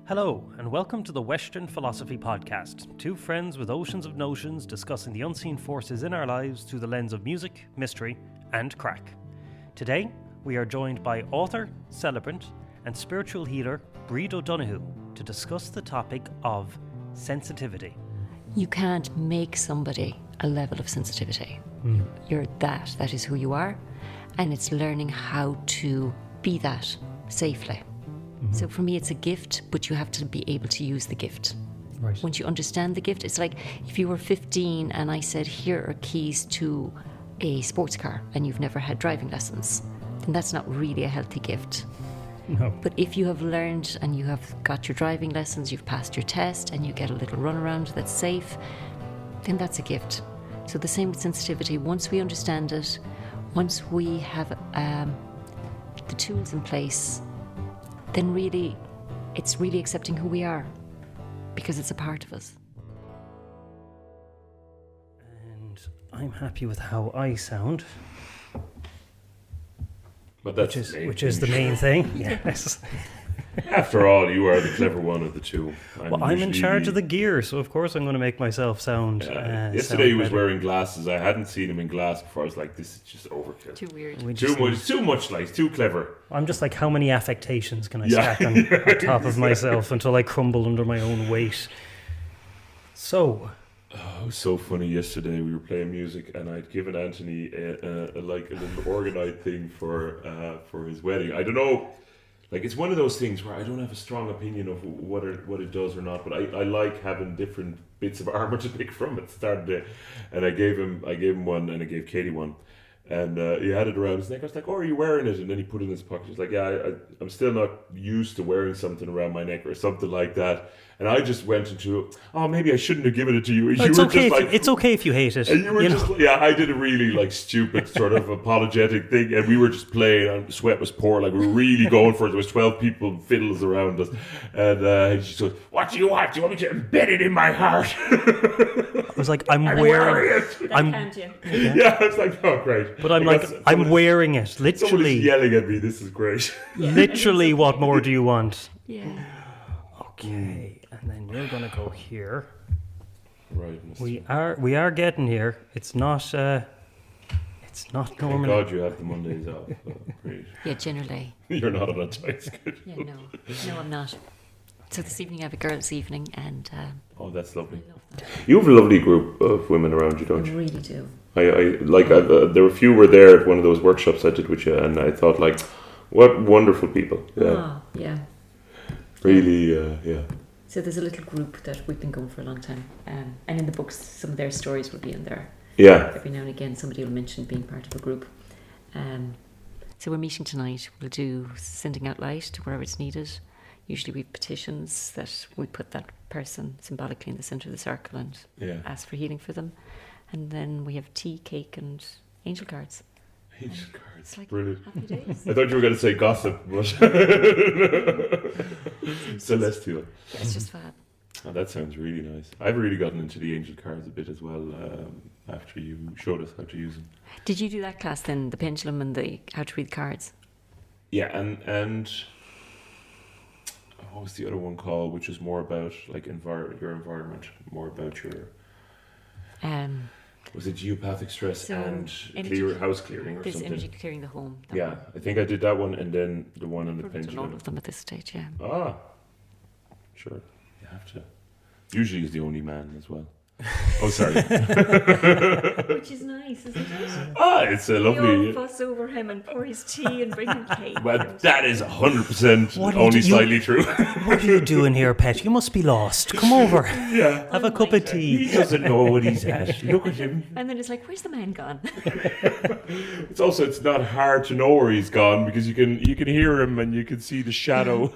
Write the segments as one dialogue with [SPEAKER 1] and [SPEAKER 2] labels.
[SPEAKER 1] Hello, and welcome to the Weshtern Philosophy Podcast. Two friends with oceans of notions discussing the unseen forces in our lives through the lens of music, mystery, and crack. Today, we are joined by author, celebrant, and spiritual healer Bríd O'Donoghue to discuss the topic of sensitivity.
[SPEAKER 2] You can't make somebody a level of sensitivity. You're that is who you are, and it's learning how to be that safely. So for me, it's a gift, but you have to be able to use the gift.
[SPEAKER 1] Right.
[SPEAKER 2] Once you understand the gift, it's like if you were 15 and I said, here are keys to a sports car, and you've never had driving lessons, then that's not really a healthy gift.
[SPEAKER 1] No.
[SPEAKER 2] But if you have learned and you have got your driving lessons, you've passed your test, and you get a little runaround that's safe, then that's a gift. So the same with sensitivity. Once we understand it, once we have the tools in place, then really, it's really accepting who we are, because it's a part of us.
[SPEAKER 1] And I'm happy with how I sound,
[SPEAKER 3] But that's
[SPEAKER 1] which is the main thing. Yes.
[SPEAKER 3] After all, you are the clever one of the two.
[SPEAKER 1] I'm in charge of the gear, so of course I'm going to make myself sound.
[SPEAKER 3] Yesterday
[SPEAKER 1] sound
[SPEAKER 3] he was
[SPEAKER 1] better.
[SPEAKER 3] wearing glasses. I hadn't seen him in glass before. I was like, this is just overkill.
[SPEAKER 2] Too weird.
[SPEAKER 3] Too much like, too clever.
[SPEAKER 1] I'm just like, how many affectations can I
[SPEAKER 3] Yeah.
[SPEAKER 1] stack on top of myself until I crumble under my own weight? So,
[SPEAKER 3] It was so funny. Yesterday we were playing music, and I'd given Anthony a little organite thing for his wedding. I don't know. Like, it's one of those things where I don't have a strong opinion of what it does or not, but I like having different bits of armor to pick from at the start of the day. And I gave him one, and I gave Katie one. And he had it around his neck. I was like, "Oh, are you wearing it?" And then he put it in his pocket. He's like, "Yeah, I'm still not used to wearing something around my neck or something like that." And I just went into, "Oh, maybe I shouldn't have given it to you."
[SPEAKER 1] it's okay. It's okay if you hate it.
[SPEAKER 3] And you were
[SPEAKER 1] you
[SPEAKER 3] just,
[SPEAKER 1] know?
[SPEAKER 3] yeah, I did a really like stupid sort of apologetic thing, and we were just playing, and the sweat was pouring, like we were really going for it. There was 12 people, fiddles around us, and she said, "What do you want? Do you want me to embed it in my heart?"
[SPEAKER 1] I was like, I'm wearing
[SPEAKER 3] wearing
[SPEAKER 1] it.
[SPEAKER 3] it.
[SPEAKER 2] you.
[SPEAKER 3] Yeah, I was like, "Oh, great."
[SPEAKER 1] But I'm like, I'm wearing it.
[SPEAKER 3] Somebody's
[SPEAKER 1] Literally,
[SPEAKER 3] yelling at me. This is great.
[SPEAKER 1] literally, what more do you want?
[SPEAKER 2] Yeah.
[SPEAKER 1] Okay, and then you're gonna go here.
[SPEAKER 3] Right.
[SPEAKER 1] We are getting here. It's not
[SPEAKER 3] Thank
[SPEAKER 1] normal.
[SPEAKER 3] God you have the Mondays off. Oh, great.
[SPEAKER 2] Yeah, generally.
[SPEAKER 3] You're not on a tight schedule.
[SPEAKER 2] Yeah, no, I'm not. So this evening I have a girls' evening, and
[SPEAKER 3] Oh, that's lovely.
[SPEAKER 2] I love that.
[SPEAKER 3] You have a lovely group of women around you,
[SPEAKER 2] I
[SPEAKER 3] don't you?
[SPEAKER 2] really do.
[SPEAKER 3] There were a few were there at one of those workshops I did with you, and I thought, like, what wonderful people. Yeah,
[SPEAKER 2] Yeah.
[SPEAKER 3] really, yeah.
[SPEAKER 2] So there's a little group that we've been going for a long time, and in the books, some of their stories will be in there.
[SPEAKER 3] Yeah,
[SPEAKER 2] Every now and again, somebody will mention being part of a group. So we're meeting tonight. We'll do sending out light to wherever it's needed. Usually we have petitions that we put that person symbolically in the centre of the circle and
[SPEAKER 3] yeah.
[SPEAKER 2] ask for healing for them. And then we have tea, cake, and angel cards.
[SPEAKER 3] Angel cards,
[SPEAKER 2] It's like
[SPEAKER 3] brilliant.
[SPEAKER 2] happy days.
[SPEAKER 3] I thought you were going to say gossip, but celestial.
[SPEAKER 2] It's just fab.
[SPEAKER 3] Oh, that sounds really nice. I've really gotten into the angel cards a bit as well after you showed us how to use them.
[SPEAKER 2] Did you do that class then, the pendulum and the how to read cards?
[SPEAKER 3] Yeah, and what was the other one called, which is more about like your environment, more about your was it geopathic stress
[SPEAKER 2] So,
[SPEAKER 3] and
[SPEAKER 2] energy-
[SPEAKER 3] house clearing or
[SPEAKER 2] There's
[SPEAKER 3] something?
[SPEAKER 2] energy clearing the home. that
[SPEAKER 3] Yeah,
[SPEAKER 2] one.
[SPEAKER 3] I think I did that one, and then the one on the
[SPEAKER 2] Probably done all
[SPEAKER 3] pendulum.
[SPEAKER 2] of them at this stage, yeah.
[SPEAKER 3] Ah, sure, you have to. Usually he's the only man as well. Oh, sorry.
[SPEAKER 2] Which is nice, isn't it?
[SPEAKER 3] Ah, it's a
[SPEAKER 2] We all
[SPEAKER 3] lovely.
[SPEAKER 2] fuss over him and pour his tea and bring him cake.
[SPEAKER 3] Well, that is 100%
[SPEAKER 1] What do you
[SPEAKER 3] only
[SPEAKER 1] do?
[SPEAKER 3] slightly true.
[SPEAKER 1] What are you doing here, pet? You must be lost. Come over.
[SPEAKER 3] Yeah.
[SPEAKER 1] Have a cup of tea.
[SPEAKER 3] He doesn't know what he's at. Look at him.
[SPEAKER 2] And then it's like, where's the man gone?
[SPEAKER 3] It's not hard to know where he's gone because you can hear him and you can see the shadow.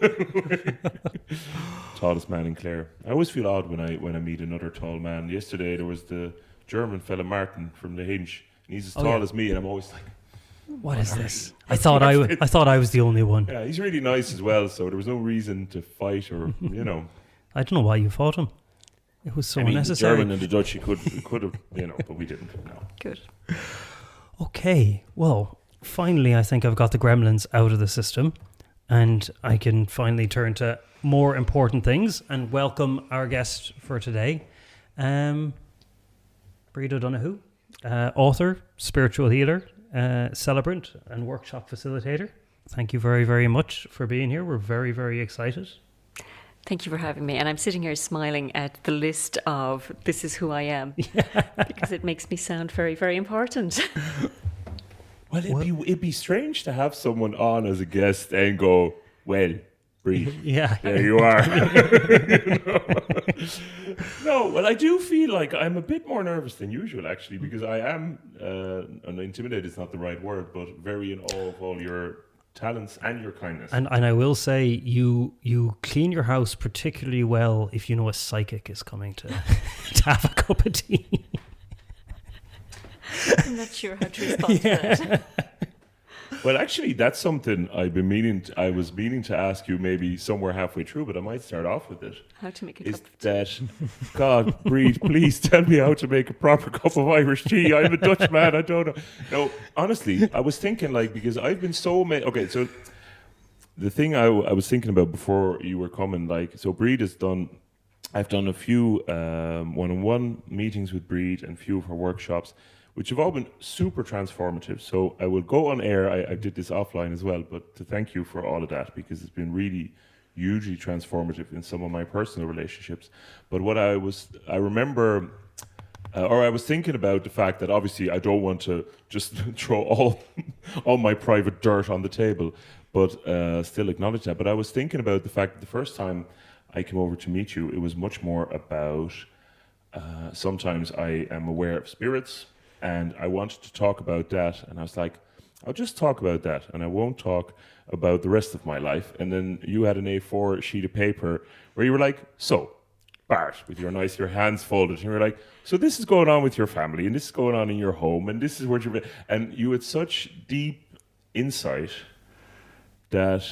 [SPEAKER 3] Tallest man in Clare. I always feel odd when I meet another tall man. Yesterday there was the German fella Martin from the Hinch, and he's as
[SPEAKER 1] Oh,
[SPEAKER 3] tall
[SPEAKER 1] yeah.
[SPEAKER 3] as me, and I'm always like,
[SPEAKER 1] What is this? I thought I was the only one.
[SPEAKER 3] yeah, he's really nice as well. So there was no reason to fight or
[SPEAKER 1] I don't know why you fought him. It was so
[SPEAKER 3] I mean, the
[SPEAKER 1] unnecessary.
[SPEAKER 3] German and the Dutch you could have but we didn't. No.
[SPEAKER 2] Good.
[SPEAKER 1] Okay, well, finally I think I've got the gremlins out of the system. and I can finally turn to more important things and welcome our guest for today, Bríd O'Donoghue, author, spiritual healer, celebrant and workshop facilitator. Thank you very, very much for being here. We're very, very excited.
[SPEAKER 2] Thank you for having me. And I'm sitting here smiling at the list of this is who I am because it makes me sound very, very important.
[SPEAKER 3] Well, it'd be strange to have someone on as a guest and go, well, Bríd, there you are. No, well, I do feel like I'm a bit more nervous than usual, actually, because I am, and intimidated is not the right word, but very in awe of all your talents and your kindness.
[SPEAKER 1] And I will say, you clean your house particularly well if you know a psychic is coming to have a cup of tea.
[SPEAKER 2] I'm not sure how to respond to that.
[SPEAKER 3] Well, actually, that's something I was meaning to ask you maybe somewhere halfway through, but I might start off with it.
[SPEAKER 2] How to make a
[SPEAKER 3] Is
[SPEAKER 2] cup of
[SPEAKER 3] that, God, Bríd, please tell me how to make a proper cup of Irish tea. I'm a Dutch man, I don't know. No, honestly, I was thinking, because I've been so many... Okay, so the thing I was thinking about before you were coming, so Bríd has done... I've done a few one-on-one meetings with Bríd and a few of her workshops, which have all been super transformative. So I will go on air. I did this offline as well, but to thank you for all of that, because it's been really hugely transformative in some of my personal relationships. But what I was thinking about the fact that obviously I don't want to just throw all my private dirt on the table, but still acknowledge that. But I was thinking about the fact that the first time I came over to meet you, it was much more about sometimes I am aware of spirits, and I wanted to talk about that, and I was like, I'll just talk about that, and I won't talk about the rest of my life. And then you had an A4 sheet of paper where you were like, so, Bart, with your hands folded, and you were like, so this is going on with your family, and this is going on in your home, and this is where you're... And you had such deep insight that...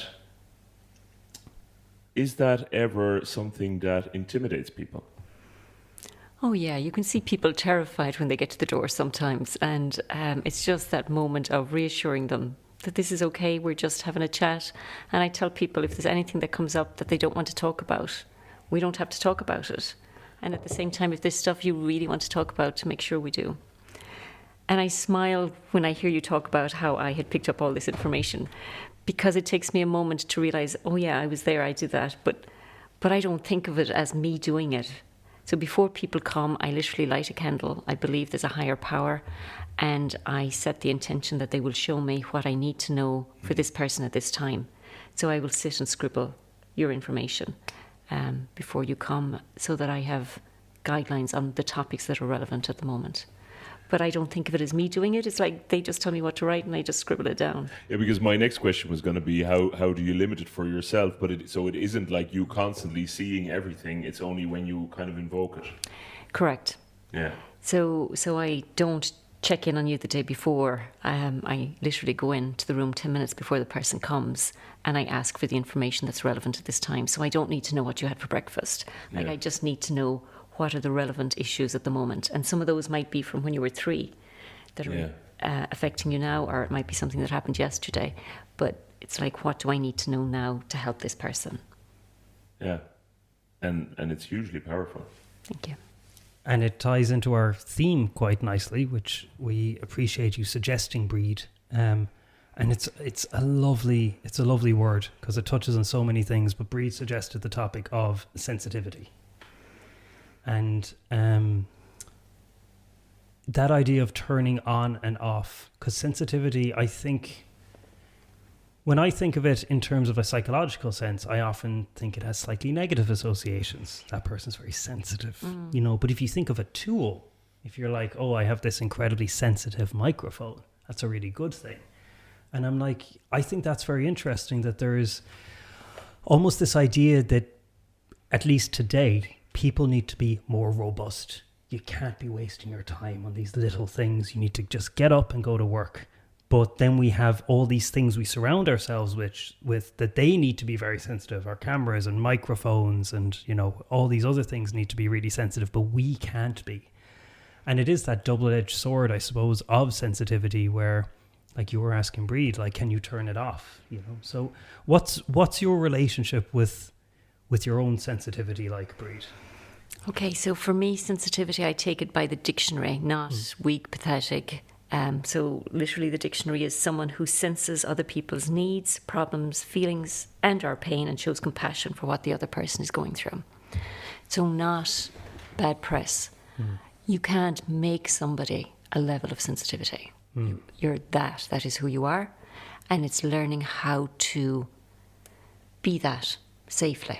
[SPEAKER 3] Is that ever something that intimidates people?
[SPEAKER 2] Oh yeah, you can see people terrified when they get to the door sometimes, and it's just that moment of reassuring them that this is okay, we're just having a chat. And I tell people if there's anything that comes up that they don't want to talk about, we don't have to talk about it. And at the same time, if there's stuff you really want to talk about, to make sure we do. And I smile when I hear you talk about how I had picked up all this information, because it takes me a moment to realize, oh yeah, I was there, I did that, but I don't think of it as me doing it. So before people come, I literally light a candle. I believe there's a higher power, and I set the intention that they will show me what I need to know for this person at this time. So I will sit and scribble your information before you come, so that I have guidelines on the topics that are relevant at the moment. But I don't think of it as me doing it. It's like they just tell me what to write and I just scribble it down.
[SPEAKER 3] Yeah, because my next question was going to be how do you limit it for yourself? But it isn't like you constantly seeing everything. It's only when you kind of invoke it.
[SPEAKER 2] Correct.
[SPEAKER 3] Yeah.
[SPEAKER 2] So I don't check in on you the day before. I literally go into the room 10 minutes before the person comes, and I ask for the information that's relevant at this time. So I don't need to know what you had for breakfast. I just need to know what are the relevant issues at the moment. And some of those might be from when you were 3 that are affecting you now, or it might be something that happened yesterday. But it's like, what do I need to know now to help this person?
[SPEAKER 3] Yeah. And it's hugely powerful.
[SPEAKER 2] Thank you.
[SPEAKER 1] And it ties into our theme quite nicely, which we appreciate you suggesting, Bríd. And it's a lovely word, because it touches on so many things. But Bríd suggested the topic of sensitivity. And that idea of turning on and off, because sensitivity, I think, when I think of it in terms of a psychological sense, I often think it has slightly negative associations. That person's very sensitive, but if you think of a tool, if you're like, oh, I have this incredibly sensitive microphone, that's a really good thing. And I'm like, I think that's very interesting, that there is almost this idea that, at least today, people need to be more robust. You can't be wasting your time on these little things. You need to just get up and go to work. But then we have all these things we surround ourselves with that they need to be very sensitive. Our cameras and microphones and, all these other things need to be really sensitive, but we can't be. And it is that double-edged sword, I suppose, of sensitivity, where like you were asking Bríd, like, can you turn it off? So what's your relationship with your own sensitivity like, Bríd?
[SPEAKER 2] Okay, so for me, sensitivity, I take it by the dictionary, not weak, pathetic. So literally the dictionary is someone who senses other people's needs, problems, feelings, and our pain, and shows compassion for what the other person is going through. So not bad press. You can't make somebody a level of sensitivity. You're that is who you are, and it's learning how to be that safely.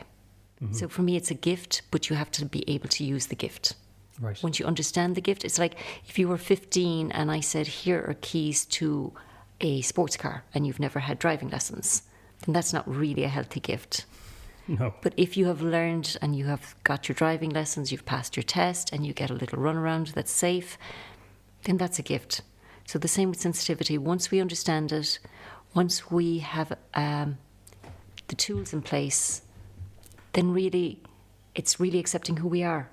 [SPEAKER 2] So for me, it's a gift, but you have to be able to use the gift.
[SPEAKER 1] Right.
[SPEAKER 2] Once you understand the gift, it's like if you were 15 and I said, here are keys to a sports car, and you've never had driving lessons, then that's not really a healthy gift.
[SPEAKER 1] No.
[SPEAKER 2] But if you have learned and you have got your driving lessons, you've passed your test, and you get a little runaround that's safe, then that's a gift. So the same with sensitivity. Once we understand it, once we have the tools in place, then really, it's really accepting who we are,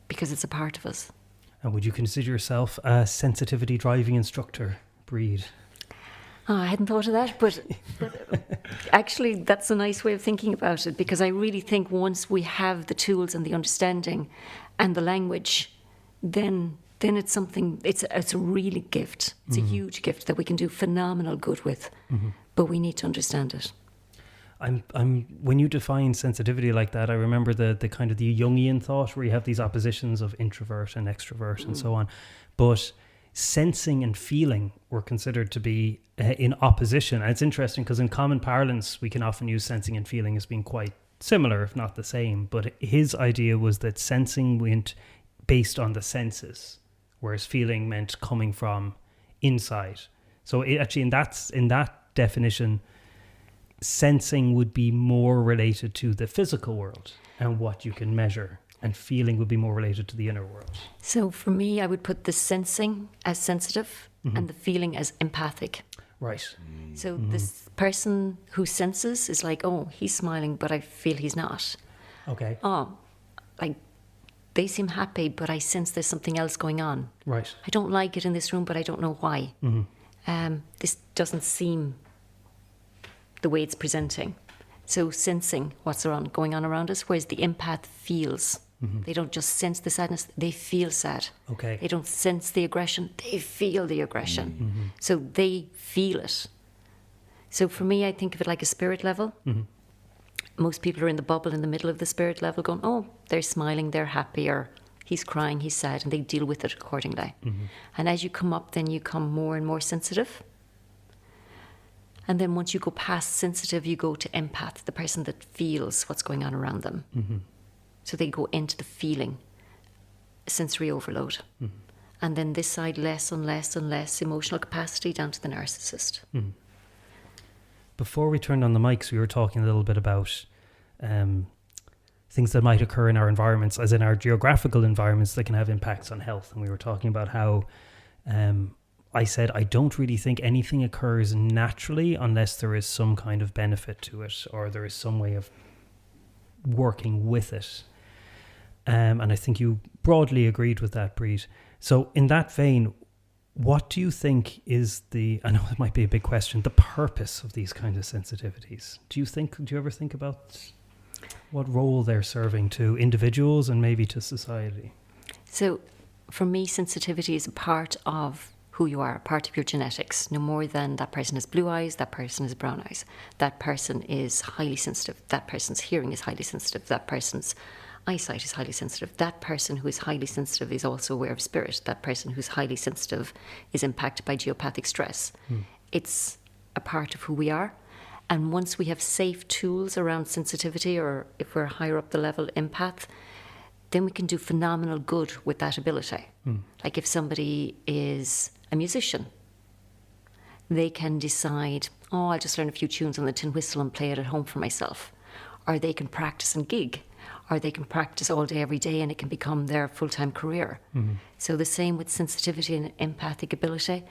[SPEAKER 2] because it's a part of us.
[SPEAKER 1] And would you consider yourself a sensitivity driving instructor, Bríd?
[SPEAKER 2] Oh, I hadn't thought of that, but actually that's a nice way of thinking about it, because I really think once we have the tools and the understanding and the language, then it's something, it's a really gift. It's a huge gift that we can do phenomenal good with, but we need to understand it.
[SPEAKER 1] When you define sensitivity like that, I remember the kind of the Jungian thought where you have these oppositions of introvert and extrovert and so on. But sensing and feeling were considered to be in opposition. And it's interesting because in common parlance, we can often use sensing and feeling as being quite similar, if not the same. But his idea was that sensing went based on the senses, whereas feeling meant coming from inside. So it actually, in that definition, sensing would be more related to the physical world and what you can measure, and feeling would be more related to the inner world.
[SPEAKER 2] So for me, I would put the sensing as sensitive and the feeling as empathic.
[SPEAKER 1] Right.
[SPEAKER 2] So this person who senses is like, oh, he's smiling, but I feel he's not.
[SPEAKER 1] Okay.
[SPEAKER 2] Oh, like they seem happy, but I sense there's something else going on.
[SPEAKER 1] Right.
[SPEAKER 2] I don't like it in this room, but I don't know why. This doesn't seem the way it's presenting. So sensing what's going on around us, whereas the empath feels. They don't just sense the sadness, they feel sad.
[SPEAKER 1] Okay.
[SPEAKER 2] They don't sense the aggression, they feel the aggression. So they feel it. So for me, I think of it like a spirit level. Most people are in the bubble in the middle of the spirit level going, oh, they're smiling, they're happy, or he's crying, he's sad, and they deal with it accordingly. And as you come up, then you come more and more sensitive. And then once you go past sensitive, you go to empath, the person that feels what's going on around them. So they go into the feeling, sensory overload. And then this side, less and less and less emotional capacity down to the narcissist.
[SPEAKER 1] Before we turned on the mics, we were talking a little bit about things that might occur in our environments, as in our geographical environments, that can have impacts on health. And we were talking about how I said, I don't really think anything occurs naturally unless there is some kind of benefit to it, or there is some way of working with it. And I think you broadly agreed with that, Bríd. So in that vein, what do you think is I know it might be a big question, the purpose of these kinds of sensitivities? Do you ever think about what role they're serving to individuals and maybe to society?
[SPEAKER 2] So for me, sensitivity is a part of who you are, a part of your genetics, no more than that person has blue eyes, that person has brown eyes, that person is highly sensitive, that person's hearing is highly sensitive, that person's eyesight is highly sensitive, that person who is highly sensitive is also aware of spirit, that person who's highly sensitive is impacted by geopathic stress. It's a part of who we are. And once we have safe tools around sensitivity, or if we're higher up the level, empath, then we can do phenomenal good with that ability. Like if somebody is a musician, they can decide, oh, I'll just learn a few tunes on the tin whistle and play it at home for myself. Or they can practice and gig. Or they can practice all day, every day, and it can become their full-time career. So the same with sensitivity and empathic ability.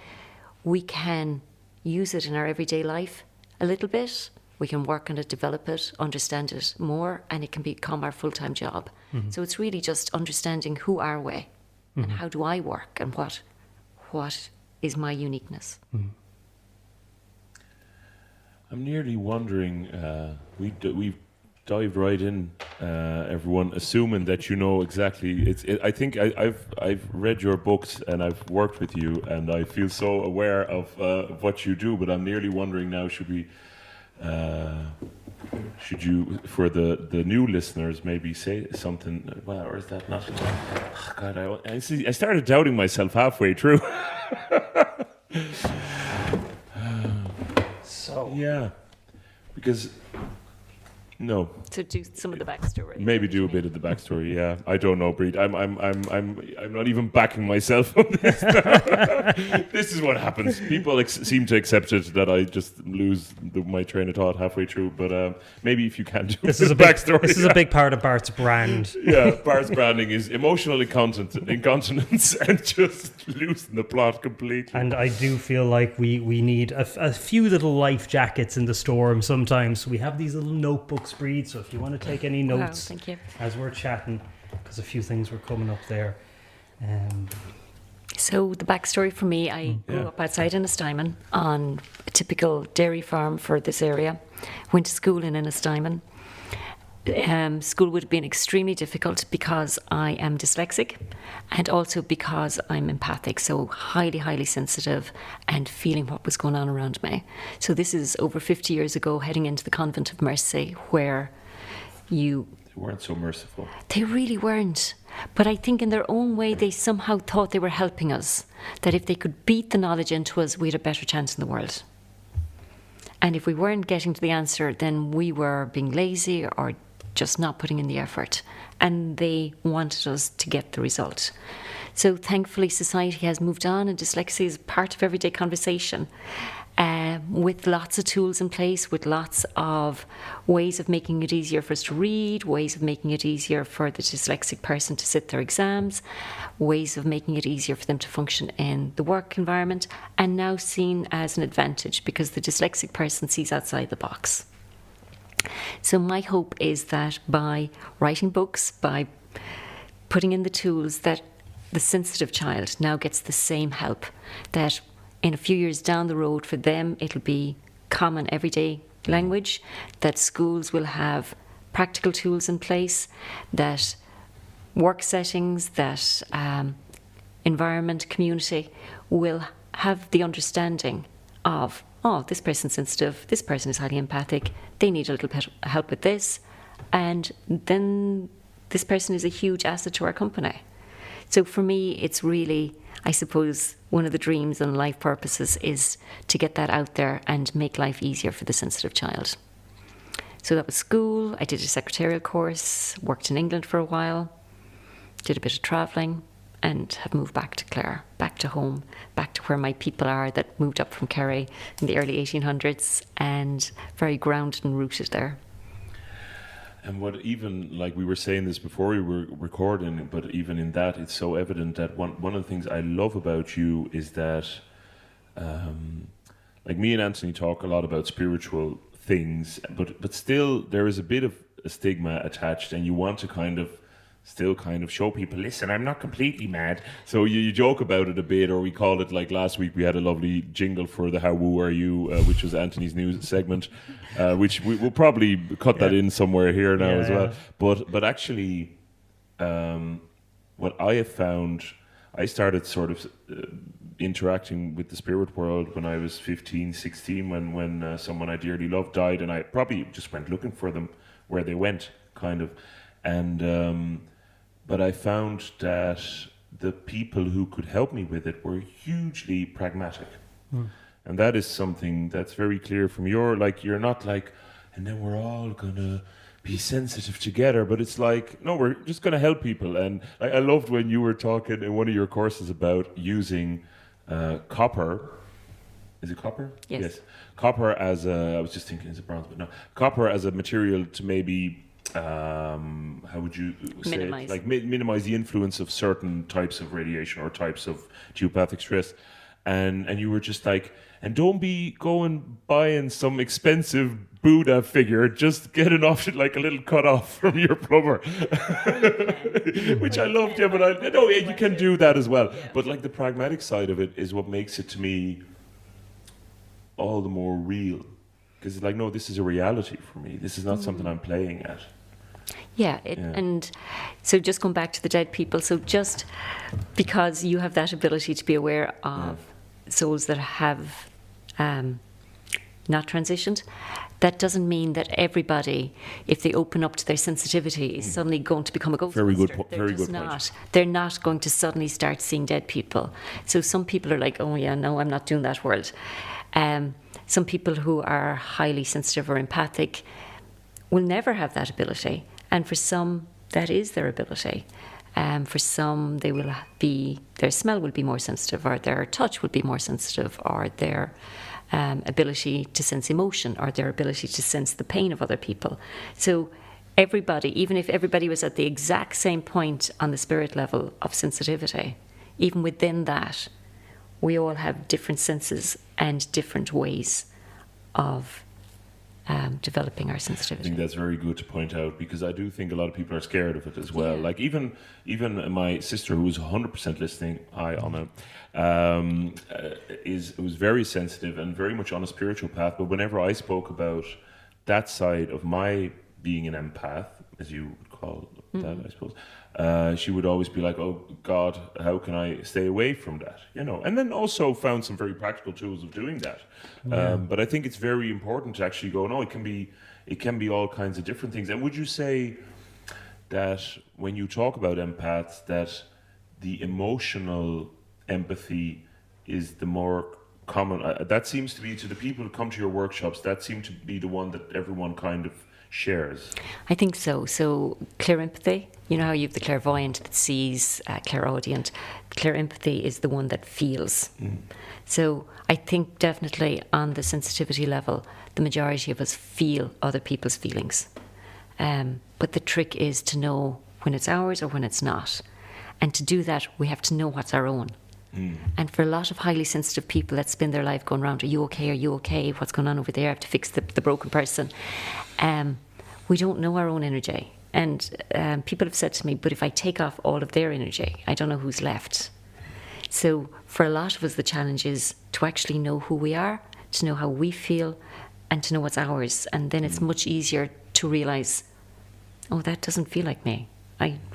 [SPEAKER 2] We can use it in our everyday life a little bit. We can work on it, develop it, understand it more, and it can become our full-time job. So it's really just understanding who are we and how do I work and what is my uniqueness.
[SPEAKER 3] I'm nearly wondering. We've dived right in, everyone, assuming that you know exactly. I think I've read your books and I've worked with you, and I feel so aware of what you do. But I'm nearly wondering now: should you, for the new listeners, maybe say something? Well, or is that not? Oh, God, I started doubting myself halfway through.
[SPEAKER 1] So
[SPEAKER 3] yeah, because no.
[SPEAKER 2] To do some of the backstory.
[SPEAKER 3] Maybe do a bit of the backstory. Yeah, I don't know, Bríd. I'm not even backing myself on this. This is what happens. People seem to accept it that I just lose my train of thought halfway through. But maybe if you can do
[SPEAKER 1] this is a backstory. This is a big part of Bart's brand.
[SPEAKER 3] Yeah, Bart's branding is emotional incontinence and just losing the plot completely.
[SPEAKER 1] And I do feel like we need a few little life jackets in the storm sometimes. We have these little notebooks, Bríd, so if you want to take any notes
[SPEAKER 2] thank you.
[SPEAKER 1] as we're chatting, because a few things were coming up there.
[SPEAKER 2] So the backstory for me, I grew up outside Ennistimon on a typical dairy farm for this area. Went to school in Ennistimon. School would have been extremely difficult because I am dyslexic and also because I'm empathic, so highly, highly sensitive and feeling what was going on around me. So this is over 50 years ago, heading into the Convent of Mercy, where they
[SPEAKER 3] weren't so merciful.
[SPEAKER 2] They really weren't. But I think in their own way, they somehow thought they were helping us, that if they could beat the knowledge into us, we had a better chance in the world. And if we weren't getting to the answer, then we were being lazy or just not putting in the effort. And they wanted us to get the result. So thankfully, society has moved on, and dyslexia is part of everyday conversation. With lots of tools in place, with lots of ways of making it easier for us to read, ways of making it easier for the dyslexic person to sit their exams, ways of making it easier for them to function in the work environment, and now seen as an advantage because the dyslexic person sees outside the box. So my hope is that by writing books, by putting in the tools, that the sensitive child now gets the same help, that in a few years down the road for them it'll be common everyday language, that schools will have practical tools in place, that work settings, that environment, community will have the understanding of, oh, this person's sensitive, this person is highly empathic, they need a little bit of help with this, and then this person is a huge asset to our company. So for me, it's really, I suppose, one of the dreams and life purposes is to get that out there and make life easier for the sensitive child. So that was school. I did a secretarial course, worked in England for a while, did a bit of travelling, and have moved back to Clare, back to home, back to where my people are that moved up from Kerry in the early 1800s, and very grounded and rooted there.
[SPEAKER 3] And what, even like we were saying this before we were recording, but even in that, it's so evident that one of the things I love about you is that, like me and Anthony talk a lot about spiritual things, but still there is a bit of a stigma attached, and you want to still show people, listen, I'm not completely mad. So you joke about it a bit, or we call it, like last week we had a lovely jingle for the How Woo Are You, which was Anthony's news segment, which we'll probably cut that in somewhere here now as well. But actually, what I have found, I started sort of interacting with the spirit world when I was 15, 16, when someone I dearly loved died, and I probably just went looking for them where they went, kind of. And but I found that the people who could help me with it were hugely pragmatic. And that is something that's very clear from you're not like, and then we're all gonna be sensitive together, but it's like, no, we're just gonna help people. And I loved when you were talking in one of your courses about using copper. Is it copper?
[SPEAKER 2] Yes.
[SPEAKER 3] Copper as I was just thinking, is it bronze? But no, copper as a material to maybe how would you say
[SPEAKER 2] minimize.
[SPEAKER 3] Like minimize the influence of certain types of radiation or types of geopathic stress, and you were just like, and don't be going buying some expensive Buddha figure, just get enough, like a little cut off from your plumber. Which I loved. Yeah, but I know you can do that as well, but like the pragmatic side of it is what makes it, to me, all the more real. Because like, no, this is a reality for me. This is not something I'm playing at.
[SPEAKER 2] Yeah, and so just going back to the dead people, so just because you have that ability to be aware of souls that have not transitioned, that doesn't mean that everybody, if they open up to their sensitivity, is suddenly going to become a ghostbuster.
[SPEAKER 3] Very good point.
[SPEAKER 2] They're not going to suddenly start seeing dead people. So some people are like, oh yeah, no, I'm not doing that world. Some people who are highly sensitive or empathic will never have that ability. And for some, that is their ability. For some, their smell will be more sensitive, or their touch will be more sensitive, or their ability to sense emotion, or their ability to sense the pain of other people. So everybody, even if everybody was at the exact same point on the spirit level of sensitivity, even within that, we all have different senses and different ways of developing our sensitivity.
[SPEAKER 3] I think that's very good to point out, because I do think a lot of people are scared of it as well. Yeah. Like even my sister, who was 100% listening, hi Anna, was very sensitive and very much on a spiritual path. But whenever I spoke about that side of my being an empath, as you would call that, I suppose, she would always be like, "Oh God, how can I stay away from that?" You know, and then also found some very practical tools of doing that. Yeah. But I think it's very important to actually go, no, it can be all kinds of different things. And would you say that when you talk about empaths, that the emotional empathy is the more common? That seems to be, to the people who come to your workshops, that seems to be the one that everyone kind of shares.
[SPEAKER 2] I think so. So clear empathy, you know how you have the clairvoyant that sees, clairaudient. Clear empathy is the one that feels. So I think definitely on the sensitivity level, the majority of us feel other people's feelings. But the trick is to know when it's ours or when it's not. And to do that, we have to know what's our own. And for a lot of highly sensitive people that spend their life going around, are you okay? Are you okay? What's going on over there? I have to fix the broken person. We don't know our own energy. And people have said to me, but if I take off all of their energy, I don't know who's left. So for a lot of us, the challenge is to actually know who we are, to know how we feel, and to know what's ours. And then it's much easier to realise, oh, that doesn't feel like me.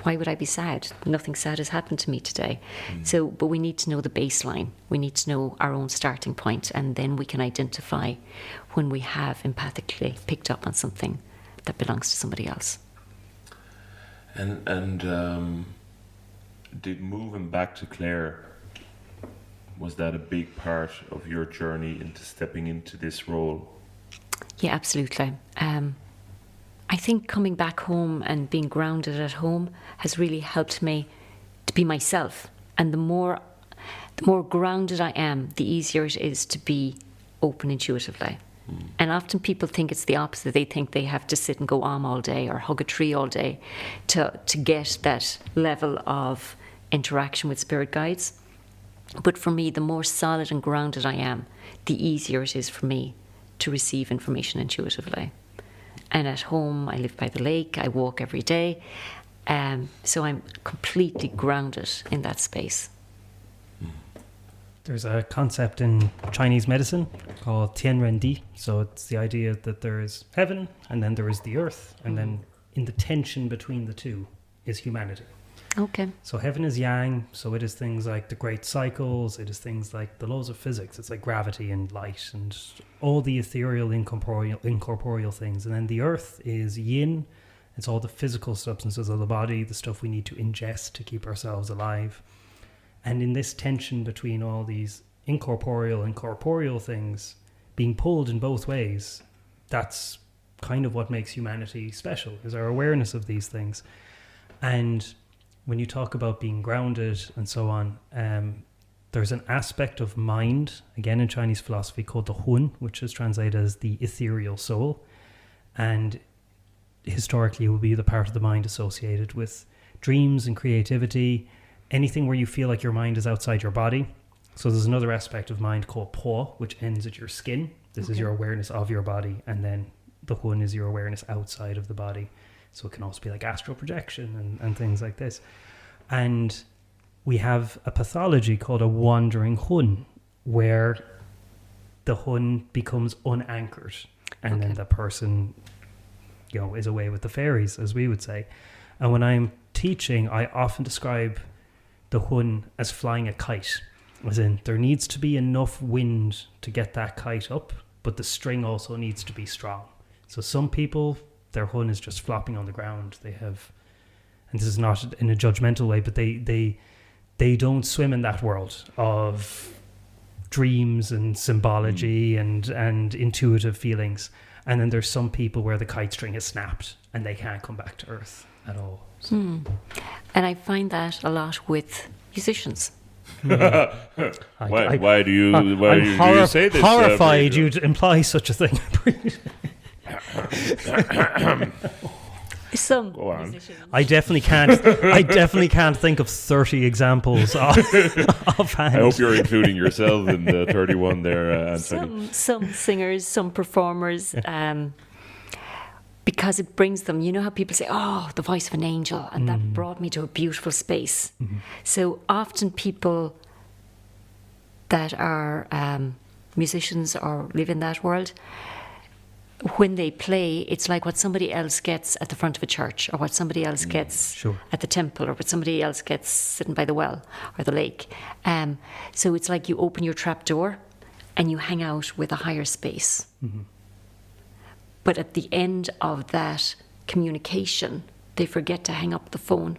[SPEAKER 2] Why would I be sad? Nothing sad has happened to me today. So, but we need to know the baseline. We need to know our own starting point, and then we can identify when we have empathically picked up on something that belongs to somebody else.
[SPEAKER 3] And did moving back to Clare, was that a big part of your journey into stepping into this role?
[SPEAKER 2] Yeah, absolutely. I think coming back home and being grounded at home has really helped me to be myself. And the more grounded I am, the easier it is to be open intuitively. And often people think it's the opposite. They think they have to sit and go all day or hug a tree all day to get that level of interaction with spirit guides. But for me, the more solid and grounded I am, the easier it is for me to receive information intuitively. And at home, I live by the lake, I walk every day. So I'm completely grounded in that space.
[SPEAKER 1] There's a concept in Chinese medicine called Tianren-di. So it's the idea that there is heaven and then there is the earth. And then in the tension between the two is humanity.
[SPEAKER 2] Okay.
[SPEAKER 1] So heaven is yang. So it is things like the great cycles. It is things like the laws of physics. It's like gravity and light and all the ethereal, incorporeal things. And then the earth is yin. It's all the physical substances of the body, the stuff we need to ingest to keep ourselves alive. And in this tension between all these incorporeal and corporeal things being pulled in both ways, that's kind of what makes humanity special, is our awareness of these things. And when you talk about being grounded and so on, there's an aspect of mind, again in Chinese philosophy, called the hun, which is translated as the ethereal soul. And historically it will be the part of the mind associated with dreams and creativity, anything where you feel like your mind is outside your body. So there's another aspect of mind called po, which ends at your skin. This is your awareness of your body. And then the hun is your awareness outside of the body. So it can also be like astral projection and things like this. And we have a pathology called a wandering hun, where the hun becomes unanchored. and then the person, is away with the fairies, as we would say. And when I'm teaching, I often describe the hun as flying a kite, as in there needs to be enough wind to get that kite up, but the string also needs to be strong. So some people, their hun is just flopping on the ground. They have, and this is not in a judgmental way, but they don't swim in that world of dreams and symbology and intuitive feelings. And then there's some people where the kite string has snapped and they can't come back to earth at all. So.
[SPEAKER 2] And I find that a lot with musicians.
[SPEAKER 3] Why do you say this?
[SPEAKER 1] Horrified you'd imply such a thing.
[SPEAKER 2] Some
[SPEAKER 3] Go on.
[SPEAKER 2] musicians.
[SPEAKER 1] I definitely can't think of 30 examples offhand.
[SPEAKER 3] I hope you're including yourself in the 31 there, Anthony.
[SPEAKER 2] Some singers, some performers, because it brings them, you know how people say, oh, the voice of an angel, and that brought me to a beautiful space. So often people that are musicians or live in that world, when they play, it's like what somebody else gets at the front of a church, or what somebody else gets at the temple, or what somebody else gets sitting by the well or the lake. So it's like you open your trap door and you hang out with a higher space. But at the end of that communication, they forget to hang up the phone.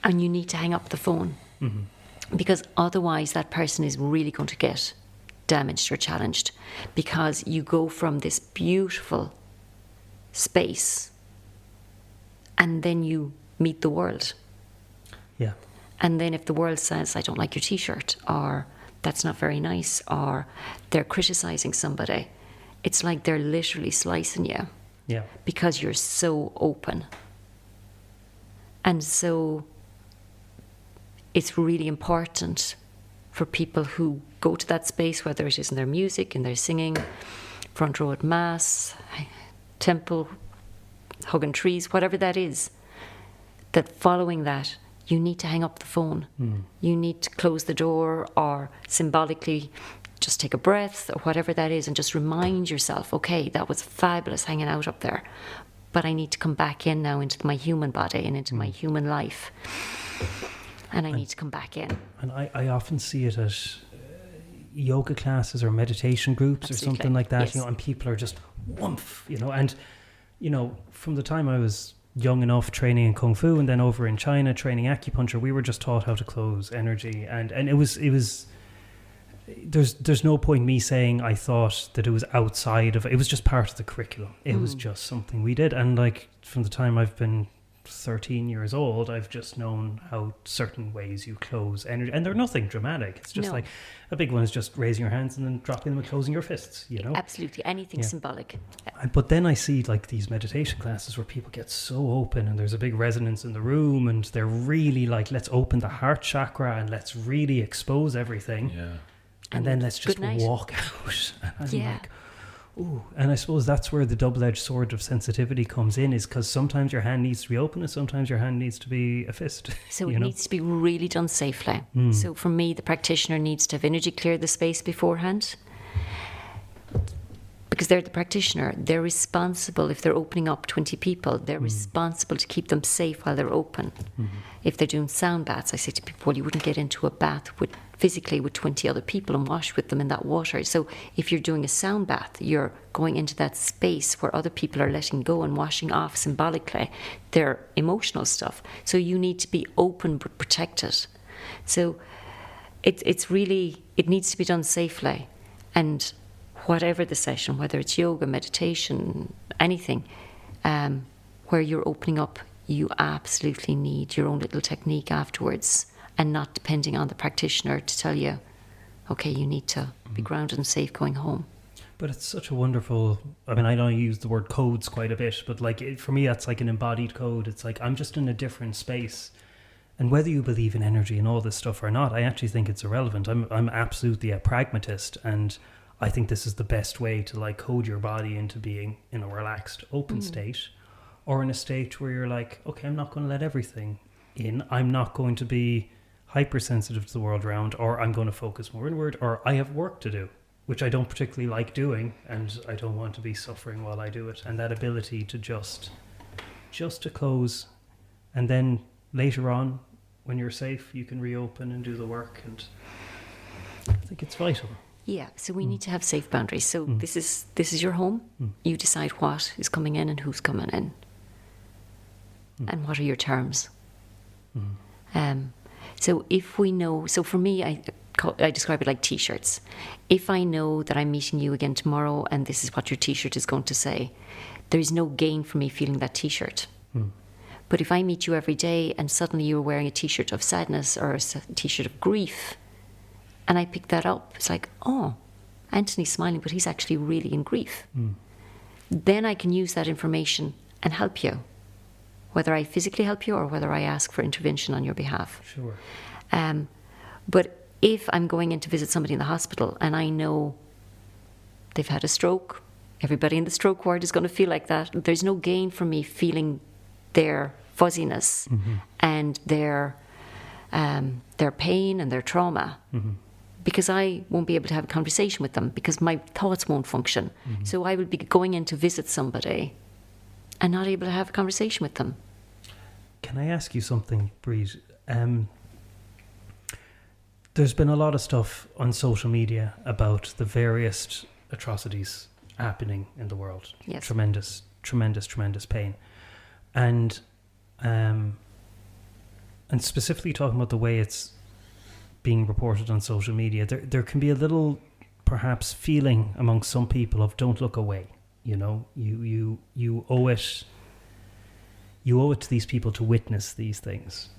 [SPEAKER 2] And you need to hang up the phone. Because otherwise that person is really going to get damaged or challenged, because you go from this beautiful space and then you meet the world.
[SPEAKER 1] Yeah.
[SPEAKER 2] And then if the world says, I don't like your t-shirt, or that's not very nice, or they're criticizing somebody, it's like they're literally slicing you.
[SPEAKER 1] Yeah.
[SPEAKER 2] Because you're so open. And so it's really important for people who go to that space, whether it is in their music, in their singing, front row at mass, temple, hugging trees, whatever that is, that following that, you need to hang up the phone. You need to close the door, or symbolically just take a breath, or whatever that is, and just remind yourself, okay, that was fabulous hanging out up there, but I need to come back in now into my human body and into my human life. And I need to come back in. And
[SPEAKER 1] I often see it at yoga classes or meditation groups or something like that,
[SPEAKER 2] yes.
[SPEAKER 1] And people are just woomph, and, from the time I was young enough training in Kung Fu and then over in China training acupuncture, we were just taught how to close energy. And it was there's no point me saying I thought that it was outside of it. It was just part of the curriculum. It was just something we did. And like from the time I've been 13 years old, I've just known how certain ways you close energy, and they're nothing dramatic. It's just like a big one is just raising your hands and then dropping them and closing your fists,
[SPEAKER 2] Absolutely, anything symbolic.
[SPEAKER 1] But then I see like these meditation classes where people get so open and there's a big resonance in the room, and they're really like, let's open the heart chakra and let's really expose everything, and then let's just walk out. And I'm like, ooh. And I suppose that's where the double-edged sword of sensitivity comes in, is because sometimes your hand needs to be open and sometimes your hand needs to be a fist.
[SPEAKER 2] So it needs to be really done safely. So for me, the practitioner needs to have energy clear the space beforehand, because they're the practitioner. They're responsible. If they're opening up 20 people, they're responsible to keep them safe while they're open. If they're doing sound baths, I say to people, well, you wouldn't get into a bath physically with 20 other people and wash with them in that water. So if you're doing a sound bath, you're going into that space where other people are letting go and washing off symbolically their emotional stuff. So you need to be open but protected. So it needs to be done safely. And whatever the session, whether it's yoga, meditation, anything, where you're opening up, you absolutely need your own little technique afterwards, and not depending on the practitioner to tell you, okay, you need to be grounded and safe going home.
[SPEAKER 1] But it's such a wonderful, I know you use the word codes quite a bit, but for me that's like an embodied code. It's like I'm just in a different space. And whether you believe in energy and all this stuff or not, I actually think it's irrelevant. I'm absolutely a pragmatist, and I think this is the best way to like code your body into being in a relaxed, open state, or in a state where you're like, okay, I'm not going to let everything in. I'm not going to be hypersensitive to the world around, or I'm going to focus more inward, or I have work to do. which I don't particularly like doing, and I don't want to be suffering while I do it. And that ability to just to close, and then later on, when you're safe, you can reopen and do the work. And I think it's vital.
[SPEAKER 2] Yeah, so we need to have safe boundaries. So this is your home. You decide what is coming in and who's coming in, and what are your terms. So if we know, so for me, I describe it like T-shirts. If I know that I'm meeting you again tomorrow and this is what your T-shirt is going to say, there is no gain for me feeling that T-shirt. But if I meet you every day and suddenly you're wearing a T-shirt of sadness or a T-shirt of grief, and I pick that up, it's like, oh, Anthony's smiling, but he's actually really in grief. Then I can use that information and help you, whether I physically help you or whether I ask for intervention on your behalf.
[SPEAKER 1] Sure.
[SPEAKER 2] But if I'm going in to visit somebody in the hospital and I know they've had a stroke, everybody in the stroke ward is going to feel like that. There's no gain for me feeling their fuzziness and their pain and their trauma, because I won't be able to have a conversation with them because my thoughts won't function. So I will be going in to visit somebody and not able to have a conversation with them.
[SPEAKER 1] Can I ask you something, Bríd? There's been a lot of stuff on social media about the various atrocities happening in the world.
[SPEAKER 2] Yes.
[SPEAKER 1] Tremendous pain. And specifically talking about the way it's being reported on social media, there can be a little, perhaps, feeling among some people of don't look away. You know, you owe it to these people to witness these things.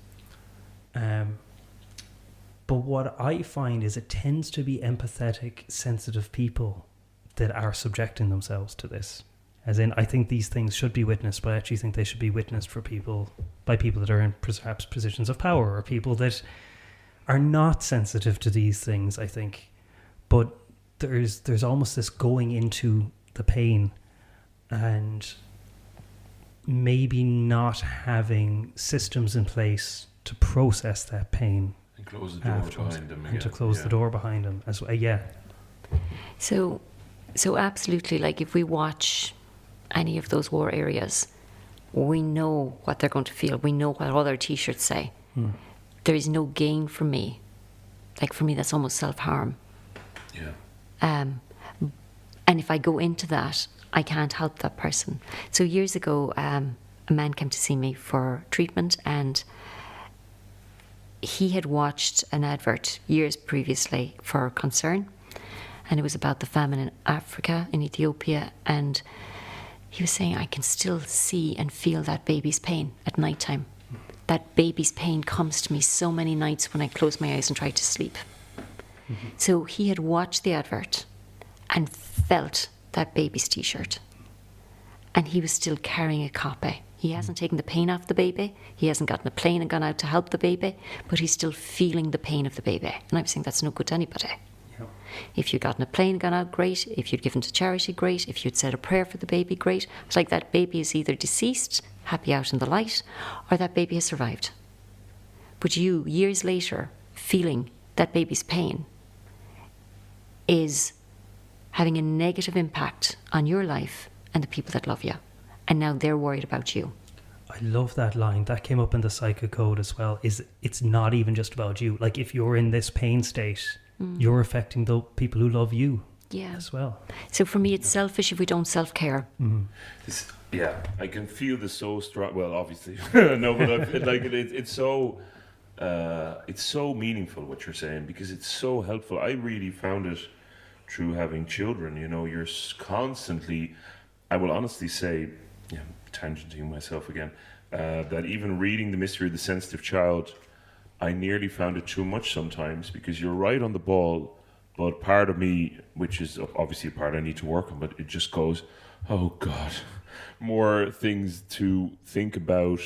[SPEAKER 1] But what I find is it tends to be empathetic, sensitive people that are subjecting themselves to this. As in, I think these things should be witnessed, but I actually think they should be witnessed by people that are in perhaps positions of power, or people that are not sensitive to these things, I think. But there's almost this going into the pain and maybe not having systems in place to process that pain.
[SPEAKER 3] And close the door behind them again.
[SPEAKER 1] And to close the door behind them as well. Yeah.
[SPEAKER 2] So absolutely, like if we watch any of those war areas, we know what they're going to feel. We know what all their T-shirts say. There is no gain for me. Like for me, that's almost self-harm.
[SPEAKER 3] Yeah.
[SPEAKER 2] And if I go into that, I can't help that person. So years ago, a man came to see me for treatment, and he had watched an advert years previously for Concern, and it was about the famine in Africa, in Ethiopia, and he was saying, I can still see and feel that baby's pain at night time. That baby's pain comes to me so many nights when I close my eyes and try to sleep. So he had watched the advert and felt that baby's T-shirt, and he was still carrying a copy. He hasn't taken the pain off the baby. He hasn't gotten a plane and gone out to help the baby, but he's still feeling the pain of the baby. And I was saying, that's no good to anybody.
[SPEAKER 1] Yep.
[SPEAKER 2] If you'd gotten a plane and gone out, great. If you'd given to charity, great. If you'd said a prayer for the baby, great. It's like that baby is either deceased, happy out in the light, or that baby has survived. But you, years later, feeling that baby's pain is having a negative impact on your life and the people that love you. And now they're worried about you.
[SPEAKER 1] I love that line. That came up in the Psycho Code as well. It's not even just about you. Like if you're in this pain state, you're affecting the people who love you as well.
[SPEAKER 2] So for me, it's selfish if we don't self-care.
[SPEAKER 3] Yeah, I can feel this so strong. Well, obviously, no, but it's so meaningful what you're saying, because it's so helpful. I really found it through having children. You know, you're constantly. I will honestly say, tangenting myself again, that even reading The Mystery of the Sensitive Child, I nearly found it too much sometimes, because you're right on the ball, but part of me, which is obviously a part I need to work on, but it just goes, oh God, more things to think about,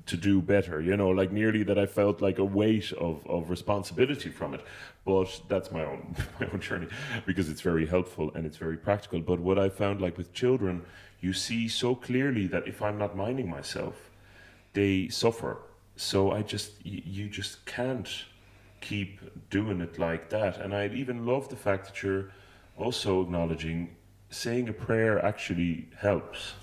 [SPEAKER 3] to do better, like nearly that I felt like a weight of responsibility from it. But that's my own journey, because it's very helpful and it's very practical. But what I found, like with children, you see so clearly that if I'm not minding myself, they suffer. So you just can't keep doing it like that. And I even love the fact that you're also acknowledging saying a prayer actually helps.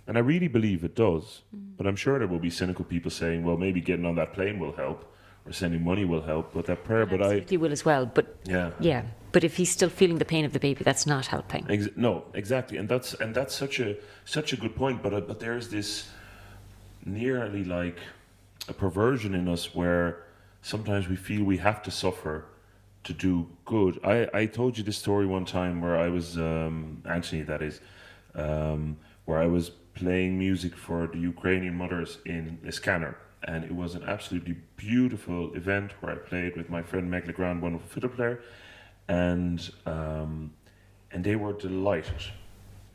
[SPEAKER 3] And I really believe it does. But I'm sure there will be cynical people saying, well, maybe getting on that plane will help, or sending money will help, but that prayer, but
[SPEAKER 2] Absolutely will as well. But
[SPEAKER 3] yeah.
[SPEAKER 2] But if he's still feeling the pain of the baby, that's not helping.
[SPEAKER 3] No, exactly. And that's such a good point. But there's this nearly like a perversion in us where sometimes we feel we have to suffer to do good. I told you this story one time where I was Anthony, that is, where I was playing music for the Ukrainian mothers in a scanner, and it was an absolutely beautiful event where I played with my friend Meg Legrand, wonderful fiddle player, and they were delighted,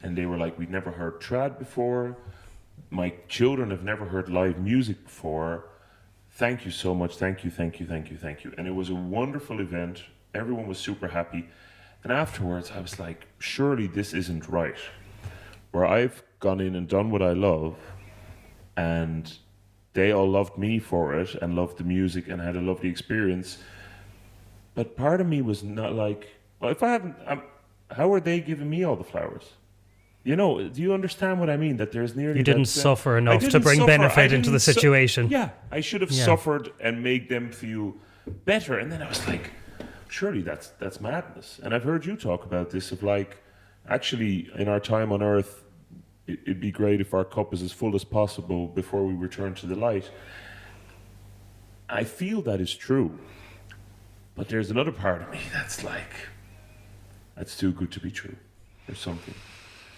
[SPEAKER 3] and they were like, we'd never heard trad before, my children have never heard live music before, thank you so much, thank you. And it was a wonderful event, everyone was super happy, and afterwards I was like, surely this isn't right, where I've gone in and done what I love, and they all loved me for it and loved the music and had a lovely experience. But part of me was not like, well, if I haven't, how are they giving me all the flowers? You know, do you understand what I mean? That there's nearly...
[SPEAKER 1] You didn't suffer enough to bring benefit into the situation.
[SPEAKER 3] I should have suffered and made them feel better. And then I was like, surely that's madness. And I've heard you talk about this of like, actually, in our time on Earth, it'd be great if our cup is as full as possible before we return to the light. I feel that is true. But there's another part of me that's like, that's too good to be true, or something.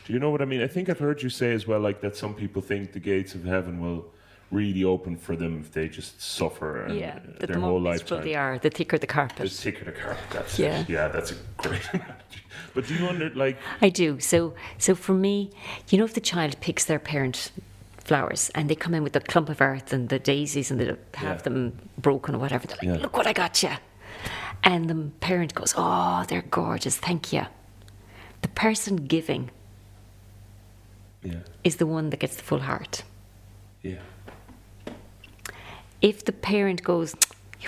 [SPEAKER 3] Do you know what I mean? I think I've heard you say as well, like that some people think the gates of heaven will really open for them if they just suffer and their whole lifetime.
[SPEAKER 2] They are, the thicker the carpet.
[SPEAKER 3] The thicker the carpet, that's it. Yeah, that's a great analogy. But do you wonder, like...
[SPEAKER 2] I do. So for me, you know, if the child picks their parent flowers and they come in with the clump of earth and the daisies and they have them broken or whatever, they're like, look what I got you. And the parent goes, oh, they're gorgeous, thank you. The person giving is the one that gets the full heart.
[SPEAKER 3] Yeah.
[SPEAKER 2] If the parent goes,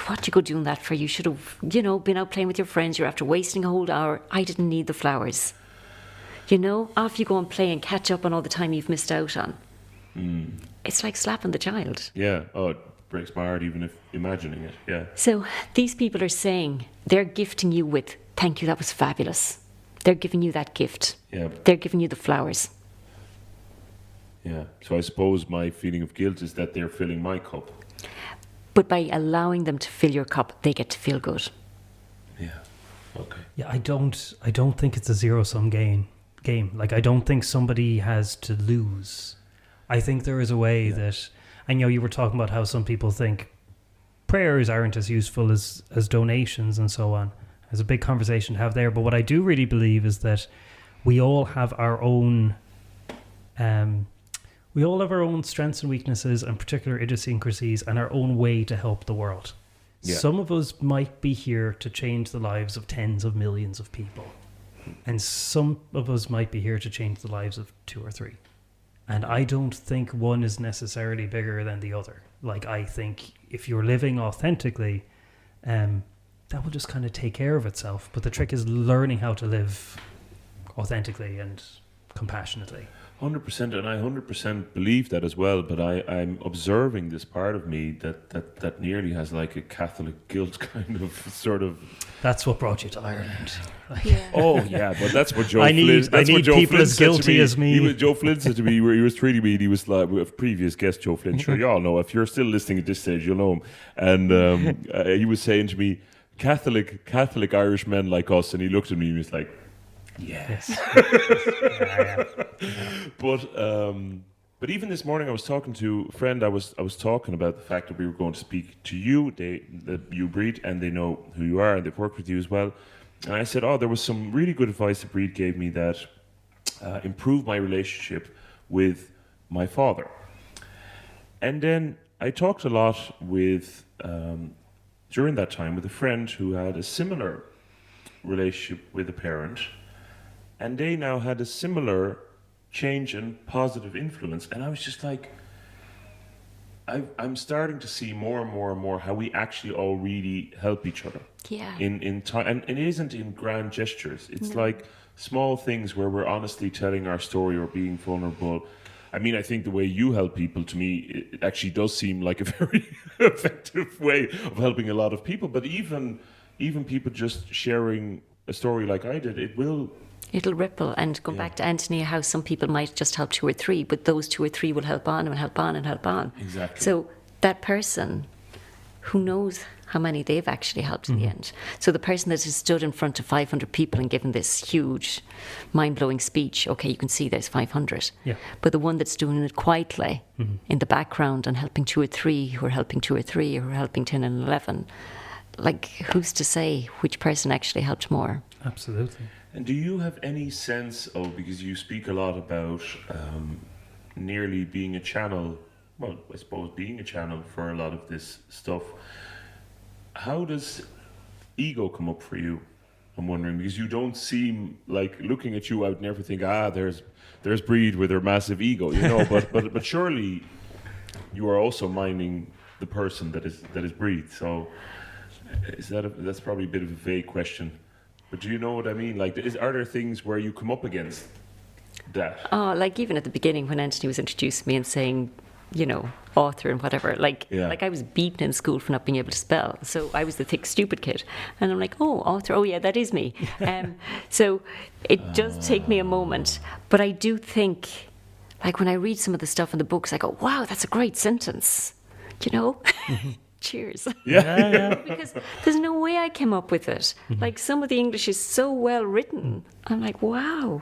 [SPEAKER 2] what you go doing that for? You should have, been out playing with your friends. You're after wasting a whole hour. I didn't need the flowers. Off you go and play and catch up on all the time you've missed out on. It's like slapping the child.
[SPEAKER 3] Yeah. Oh, it breaks my heart even if imagining it. Yeah.
[SPEAKER 2] So these people are saying, they're gifting you with, thank you, that was fabulous. They're giving you that gift.
[SPEAKER 3] Yeah.
[SPEAKER 2] They're giving you the flowers.
[SPEAKER 3] Yeah. So I suppose my feeling of guilt is that they're filling my cup.
[SPEAKER 2] But by allowing them to fill your cup, they get to feel good.
[SPEAKER 3] Yeah. Okay.
[SPEAKER 1] Yeah, I don't think it's a zero-sum game. Like, I don't think somebody has to lose. I think there is a way that... I know you were talking about how some people think prayers aren't as useful as donations and so on. There's a big conversation to have there. But what I do really believe is that we all have our own... we all have our own strengths and weaknesses and particular idiosyncrasies and our own way to help the world. Yeah. Some of us might be here to change the lives of tens of millions of people. And some of us might be here to change the lives of 2 or 3. And I don't think one is necessarily bigger than the other. Like, I think if you're living authentically, that will just kind of take care of itself. But the trick is learning how to live authentically and compassionately.
[SPEAKER 3] 100%, and I 100% believe that as well, but I'm observing this part of me that nearly has like a Catholic guilt kind of sort of...
[SPEAKER 1] That's what brought you to Ireland.
[SPEAKER 3] Oh yeah, but that's what Joe
[SPEAKER 1] I need people as guilty as me.
[SPEAKER 3] Joe Flynn said to me, where he was treating me, he was like, a previous guest, Joe Flynn, sure you all know, if you're still listening at this stage, you'll know him. And he was saying to me, Catholic Irish men like us, and he looked at me and he was like, yes. But even this morning, I was talking to a friend. I was talking about the fact that we were going to speak to you, you Bríd, and they know who you are, and they've worked with you as well. And I said, there was some really good advice that Bríd gave me that improved my relationship with my father. And then I talked a lot with during that time with a friend who had a similar relationship with a parent. And they now had a similar change and positive influence. And I was just like, I'm starting to see more and more and more how we actually all really help each other.
[SPEAKER 2] Yeah.
[SPEAKER 3] In time, and it isn't in grand gestures. It's like small things where we're honestly telling our story or being vulnerable. I mean, I think the way you help people, to me, it actually does seem like a very effective way of helping a lot of people. But even people just sharing a story like I did,
[SPEAKER 2] It'll ripple. And go back to Anthony, how some people might just help 2 or 3, but those 2 or 3 will help on and help on and help on.
[SPEAKER 3] Exactly.
[SPEAKER 2] So that person, who knows how many they've actually helped in the end. So the person that has stood in front of 500 people and given this huge, mind-blowing speech, okay, you can see there's 500.
[SPEAKER 1] Yeah.
[SPEAKER 2] But the one that's doing it quietly in the background and helping 2 or 3, who are helping 2 or 3, who are helping 10 and 11, like, who's to say which person actually helped more?
[SPEAKER 1] Absolutely.
[SPEAKER 3] And do you have any sense of, because you speak a lot about nearly being a channel, well, I suppose being a channel for a lot of this stuff, how does ego come up for you? I'm wondering, because you don't seem like, looking at you, I would never think, there's Bríd with her massive ego, you know, but surely you are also minding the person that is Bríd. So that's probably a bit of a vague question. But do you know what I mean? Like, are there things where you come up against that?
[SPEAKER 2] Oh, like even at the beginning when Anthony was introducing me and saying, you know, author and whatever, like I was beaten in school for not being able to spell. So I was the thick, stupid kid. And I'm like, oh, author, oh yeah, that is me. So it does take me a moment. But I do think, like when I read some of the stuff in the books, I go, wow, that's a great sentence. You know? Cheers.
[SPEAKER 3] Yeah.
[SPEAKER 2] Because there's no way I came up with it. Like some of the English is so well written. I'm like, wow.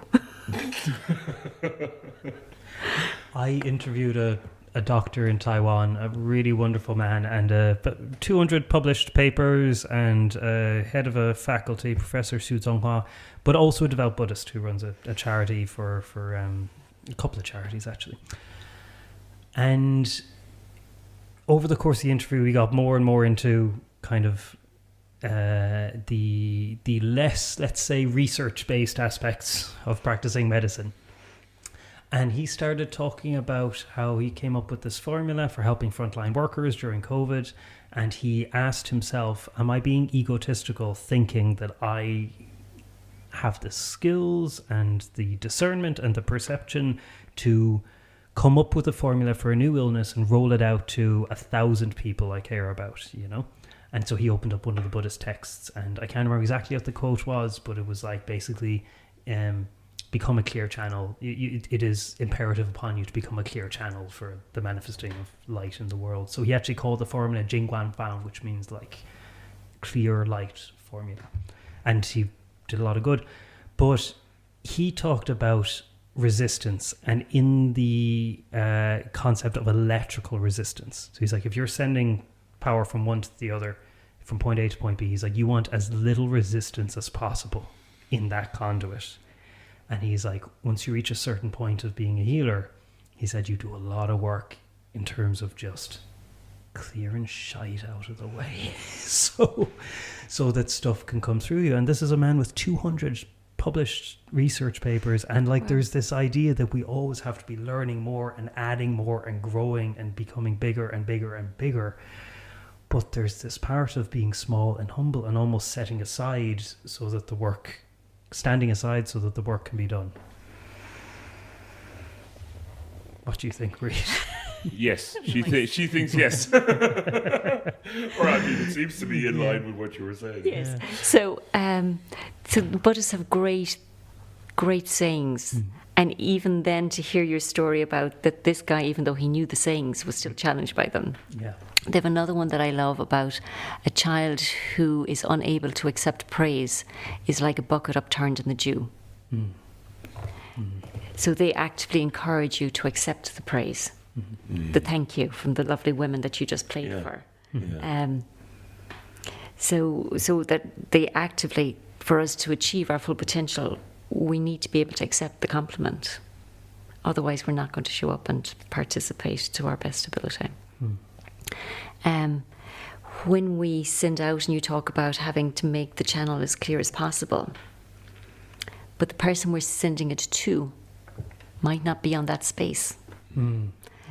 [SPEAKER 1] I interviewed a doctor in Taiwan, a really wonderful man, and 200 published papers, and head of a faculty, Professor Su Zonghua, but also a devout Buddhist who runs a charity for a couple of charities actually. And over the course of the interview, we got more and more into kind of the less, let's say, research-based aspects of practicing medicine. And he started talking about how he came up with this formula for helping frontline workers during COVID. And he asked himself, am I being egotistical thinking that I have the skills and the discernment and the perception to come up with a formula for a new illness and roll it out to 1,000 people I care about, you know? And so he opened up one of the Buddhist texts, and I can't remember exactly what the quote was, but it was like basically, become a clear channel. It is imperative upon you to become a clear channel for the manifesting of light in the world. So he actually called the formula Jingguan Fan, which means like clear light formula. And he did a lot of good. But he talked about resistance, and in the concept of electrical resistance. So he's like, if you're sending power from one to the other, from point A to point B, he's like, you want as little resistance as possible in that conduit. And he's like, once you reach a certain point of being a healer, he said, you do a lot of work in terms of just clearing shite out of the way so that stuff can come through you. And this is a man with 200 published research papers, and like there's this idea that we always have to be learning more and adding more and growing and becoming bigger and bigger and bigger. But there's this part of being small and humble and almost standing aside so that the work can be done. What do you think, Bríd?
[SPEAKER 3] Yes, she thinks yes. Or I mean, it seems to be in line with what you were saying.
[SPEAKER 2] Yes. Yeah. So the Buddhists have great sayings. And even then, to hear your story about that, this guy, even though he knew the sayings, was still challenged by them. Yeah. They have another one that I love about a child who is unable to accept praise is like a bucket upturned in the dew. So they actively encourage you to accept the praise, the thank you from the lovely women that you just played for. So that they actively, for us to achieve our full potential, we need to be able to accept the compliment. Otherwise, we're not going to show up and participate to our best ability. When we send out and you talk about having to make the channel as clear as possible, but the person we're sending it to might not be on that space.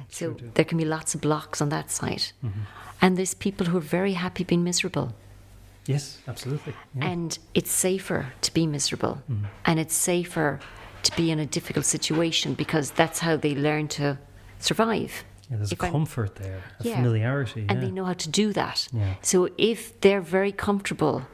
[SPEAKER 2] So
[SPEAKER 1] True.
[SPEAKER 2] there can be lots of blocks on that side. And there's people who are very happy being miserable.
[SPEAKER 1] Yes, absolutely. Yeah.
[SPEAKER 2] And it's safer to be miserable. And it's safer to be in a difficult situation because that's how they learn to survive.
[SPEAKER 1] Yeah, there's
[SPEAKER 2] If
[SPEAKER 1] a
[SPEAKER 2] I'm-
[SPEAKER 1] comfort there, a
[SPEAKER 2] Yeah.
[SPEAKER 1] familiarity.
[SPEAKER 2] And
[SPEAKER 1] yeah.
[SPEAKER 2] they know how to do that.
[SPEAKER 1] Yeah.
[SPEAKER 2] So if they're very comfortable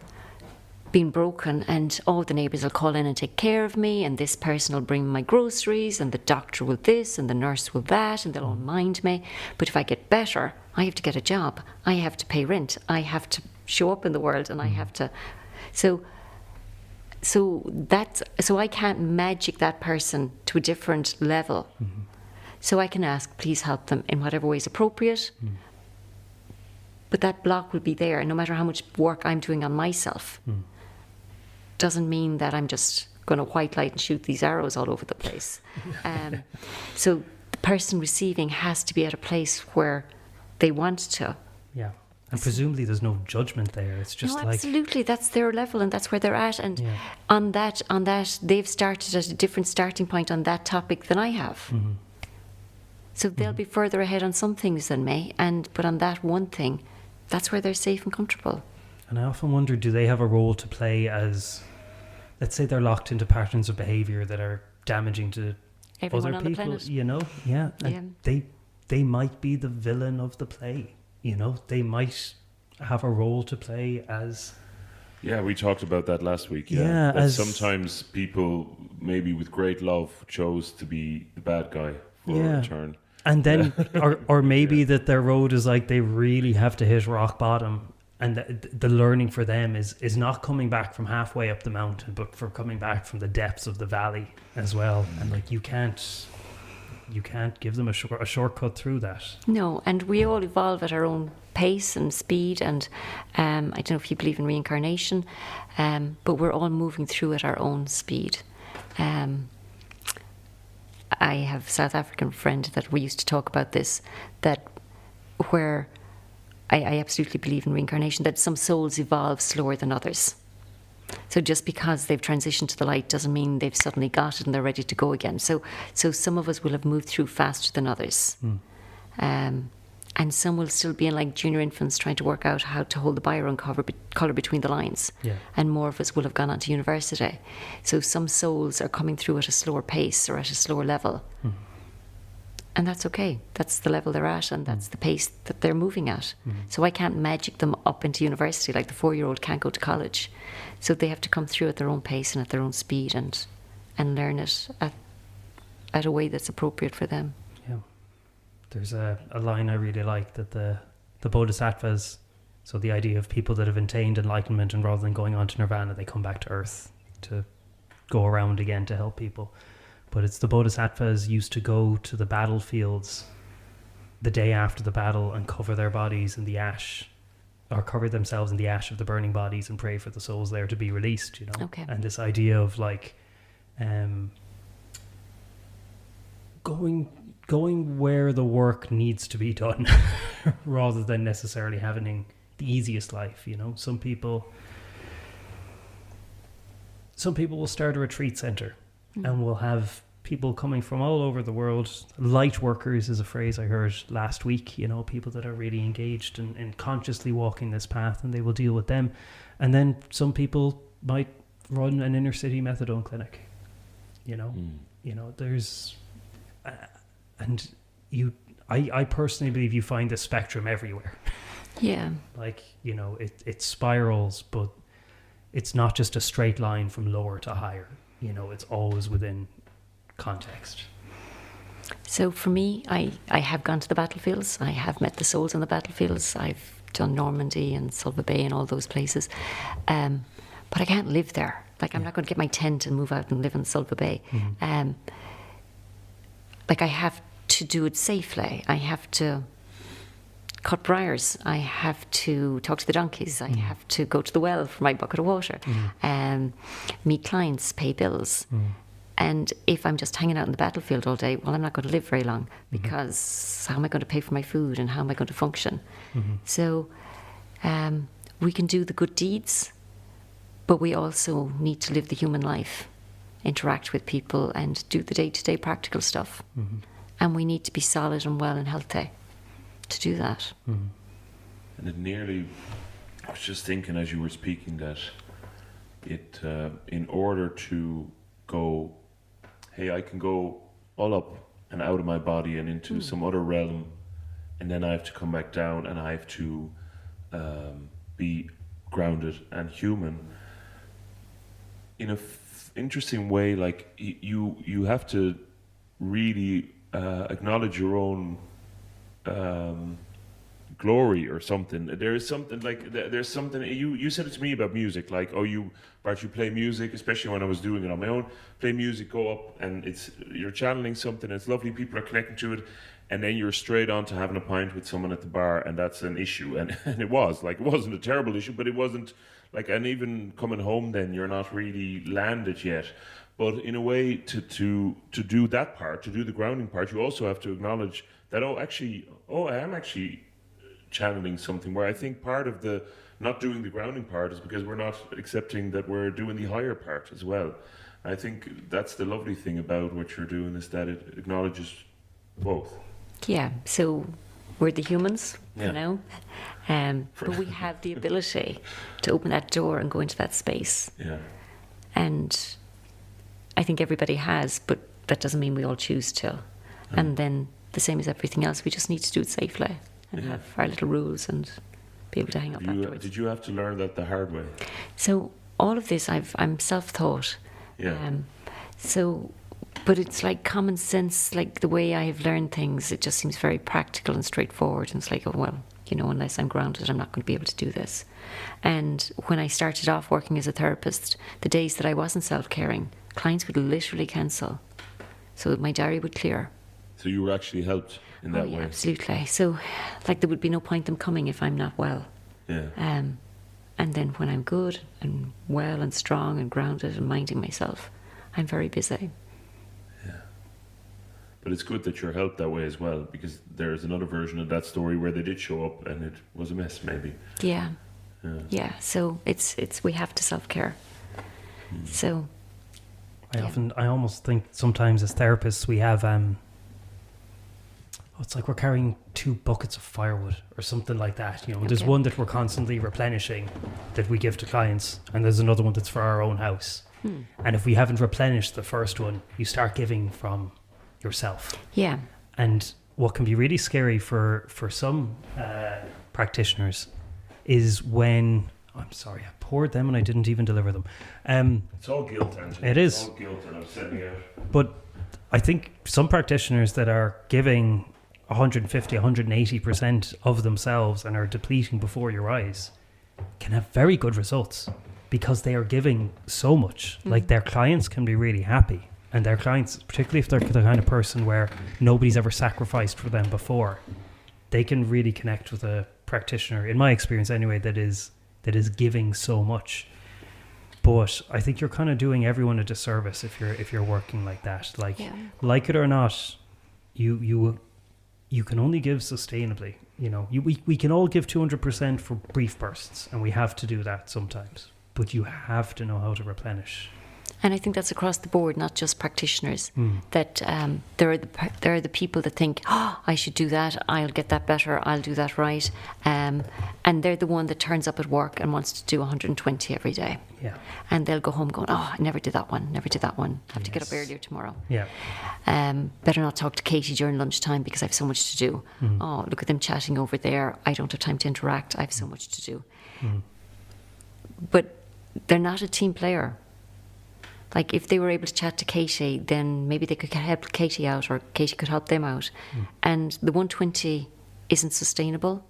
[SPEAKER 2] being broken and the neighbours will call in and take care of me and this person will bring my groceries and the doctor will this and the nurse will that and they'll all mind me. But if I get better, I have to get a job. I have to pay rent. I have to show up in the world and I have to... So I can't magic that person to a different level. So I can ask, please help them in whatever way is appropriate. But that block will be there no matter how much work I'm doing on myself. Doesn't mean that I'm just going to white light and shoot these arrows all over the place. So the person receiving has to be at a place where they want to.
[SPEAKER 1] Yeah. And presumably there's no judgment there. It's just
[SPEAKER 2] No,
[SPEAKER 1] like...
[SPEAKER 2] absolutely. That's their level and that's where they're at. And
[SPEAKER 1] Yeah.
[SPEAKER 2] on that, they've started at a different starting point on that topic than I have. So they'll be further ahead on some things than me. But on that one thing, that's where they're safe and comfortable.
[SPEAKER 1] And I often wonder, do they have a role to play as... Let's say they're locked into patterns of behaviour that are damaging to
[SPEAKER 2] Everyone
[SPEAKER 1] other
[SPEAKER 2] on the
[SPEAKER 1] people,
[SPEAKER 2] planet.
[SPEAKER 1] you know? Yeah. And they might be the villain of the play, you know? They might have a role to play as...
[SPEAKER 3] Yeah, we talked about that last week. Yeah,
[SPEAKER 1] Yeah,
[SPEAKER 3] that
[SPEAKER 1] as-
[SPEAKER 3] sometimes people, maybe with great love, chose to be the bad guy for
[SPEAKER 1] Yeah.
[SPEAKER 3] a turn.
[SPEAKER 1] And then, or maybe that their road is like they really have to hit rock bottom, and the learning for them is not coming back from halfway up the mountain, but for coming back from the depths of the valley as well. And like you can't give them a shortcut through that.
[SPEAKER 2] No, and we all evolve at our own pace and speed, and I don't know if you believe in reincarnation, but we're all moving through at our own speed. I have a South African friend that we used to talk about this, that where I absolutely believe in reincarnation, that some souls evolve slower than others. So just because they've transitioned to the light doesn't mean they've suddenly got it and they're ready to go again. So some of us will have moved through faster than others. And some will still be in like junior infants trying to work out how to hold the biro and colour between the lines.
[SPEAKER 1] Yeah.
[SPEAKER 2] And more of us will have gone on to university. So some souls are coming through at a slower pace or at a slower level. And that's okay. That's the level they're at and that's the pace that they're moving at. So I can't magic them up into university like the 4-year-old can't go to college. So they have to come through at their own pace and at their own speed and learn it at a way that's appropriate for them.
[SPEAKER 1] Yeah. There's a line I really like that the bodhisattvas, so the idea of people that have attained enlightenment and rather than going on to nirvana, they come back to earth to go around again to help people. But it's the bodhisattvas used to go to the battlefields the day after the battle and cover their bodies in the ash, or cover themselves in the ash of the burning bodies and pray for the souls there to be released, you know?
[SPEAKER 2] Okay.
[SPEAKER 1] And this idea of like going where the work needs to be done rather than necessarily having the easiest life, you know? Some people will start a retreat center and we'll have people coming from all over the world. Light workers is a phrase I heard last week, you know, people that are really engaged in consciously walking this path, and they will deal with them. And then some people might run an inner city methadone clinic, you know. You know, there's I personally believe you find the spectrum everywhere.
[SPEAKER 2] Yeah.
[SPEAKER 1] Like, you know, it spirals, but it's not just a straight line from lower to higher. You know, it's always within context.
[SPEAKER 2] So for me, I have gone to the battlefields. I have met the souls on the battlefields. I've done Normandy and Sulva Bay and all those places. But I can't live there. Like, I'm not going to get my tent and move out and live in Sulva Bay. Like, I have to do it safely. I have to cut briars. I have to talk to the donkeys. I have to go to the well for my bucket of water. Meet clients, pay bills. And if I'm just hanging out in the battlefield all day, well, I'm not going to live very long, because how am I going to pay for my food and how am I going to function? So we can do the good deeds, but we also need to live the human life, interact with people and do the day-to-day practical stuff. And we need to be solid and well and healthy to do that.
[SPEAKER 3] And it nearly, I was just thinking as you were speaking that it, in order to go, hey, I can go all up and out of my body and into some other realm, and then I have to come back down and I have to be grounded and human in a interesting way. Like you have to really acknowledge your own glory or something. There is something like there's something you said it to me about music, like, oh, Bart, you play music, especially when I was doing it on my own, play music, go up, and you're channeling something, it's lovely, people are connecting to it, and then you're straight on to having a pint with someone at the bar, and that's an issue. And it wasn't a terrible issue, but it wasn't like, and even coming home then you're not really landed yet. But in a way, to do that part, to do the grounding part, you also have to acknowledge that, I am actually channeling something, where I think part of the not doing the grounding part is because we're not accepting that we're doing the higher part as well. I think that's the lovely thing about what you're doing, is that it acknowledges both.
[SPEAKER 2] Yeah, so we're the humans, you know, but we have the ability to open that door and go into that space.
[SPEAKER 3] Yeah.
[SPEAKER 2] And I think everybody has, but that doesn't mean we all choose to. And then the same as everything else, we just need to do it safely and have our little rules and be able to hang up afterwards.
[SPEAKER 3] Did you have to learn that the hard way?
[SPEAKER 2] So all of this, I'm self-taught.
[SPEAKER 3] Yeah.
[SPEAKER 2] But it's like common sense, like the way I have learned things, it just seems very practical and straightforward. And it's like, oh, well, you know, unless I'm grounded, I'm not going to be able to do this. And when I started off working as a therapist, the days that I wasn't self-caring, clients would literally cancel. So my diary would clear.
[SPEAKER 3] So you were actually helped in that way?
[SPEAKER 2] Absolutely. So, like, there would be no point them coming if I'm not well.
[SPEAKER 3] Yeah.
[SPEAKER 2] And then when I'm good and well and strong and grounded and minding myself, I'm very busy.
[SPEAKER 3] Yeah. But it's good that you're helped that way as well, because there's another version of that story where they did show up and it was a mess, maybe.
[SPEAKER 2] Yeah. Yeah. So it's we have to self-care. So
[SPEAKER 1] I almost think sometimes as therapists we have it's like we're carrying 2 buckets of firewood or something like that. You know, there's one that we're constantly replenishing that we give to clients, and there's another one that's for our own house. And if we haven't replenished the first one, you start giving from yourself.
[SPEAKER 2] Yeah.
[SPEAKER 1] And what can be really scary for some practitioners is when, I'm sorry, I poured them and I didn't even deliver them.
[SPEAKER 3] It's all guilt, Angela.
[SPEAKER 1] It is.
[SPEAKER 3] It's all guilt, and I'm sending out.
[SPEAKER 1] But I think some practitioners that are giving 150, 180% of themselves and are depleting before your eyes can have very good results because they are giving so much. Like, their clients can be really happy, and their clients, particularly if they're the kind of person where nobody's ever sacrificed for them before, they can really connect with a practitioner, in my experience anyway, that is giving so much. But I think you're kind of doing everyone a disservice if you're working like that. Like it or not, you can only give sustainably. You know, we can all give 200% for brief bursts, and we have to do that sometimes. But you have to know how to replenish.
[SPEAKER 2] And I think that's across the board, not just practitioners. That there are the people that think, oh, I should do that, I'll get that better, I'll do that right. And they're the one that turns up at work and wants to do 120 every day.
[SPEAKER 1] Yeah.
[SPEAKER 2] And they'll go home going, oh, I never did that one. Have to get up earlier tomorrow.
[SPEAKER 1] Yeah.
[SPEAKER 2] Better not talk to Katie during lunchtime because I have so much to do. Oh, look at them chatting over there. I don't have time to interact. I have so much to do. But they're not a team player. Like, if they were able to chat to Katie, then maybe they could help Katie out, or Katie could help them out. And the 120 isn't sustainable.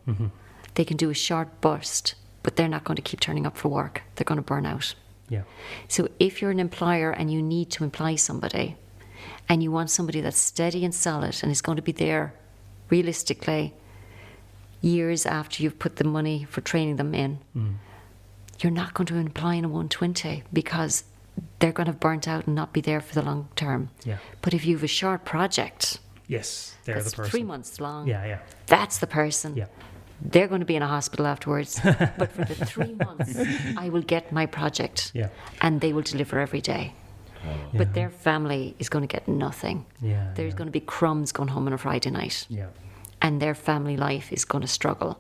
[SPEAKER 2] They can do a short burst, but they're not going to keep turning up for work. They're going to burn out.
[SPEAKER 1] Yeah.
[SPEAKER 2] So if you're an employer and you need to employ somebody, and you want somebody that's steady and solid and is going to be there realistically years after you've put the money for training them in, you're not going to employ in a 120 because they're going to have burnt out and not be there for the long term.
[SPEAKER 1] Yeah.
[SPEAKER 2] But if you have a short project,
[SPEAKER 1] yes, they're
[SPEAKER 2] that's
[SPEAKER 1] the person.
[SPEAKER 2] 3 months long.
[SPEAKER 1] Yeah.
[SPEAKER 2] That's the person.
[SPEAKER 1] Yeah.
[SPEAKER 2] They're going to be in a hospital afterwards. But for the 3 months, I will get my project.
[SPEAKER 1] Yeah.
[SPEAKER 2] And they will deliver every day. But their family is going to get nothing.
[SPEAKER 1] Yeah.
[SPEAKER 2] There's going to be crumbs going home on a Friday night.
[SPEAKER 1] Yeah.
[SPEAKER 2] And their family life is going to struggle.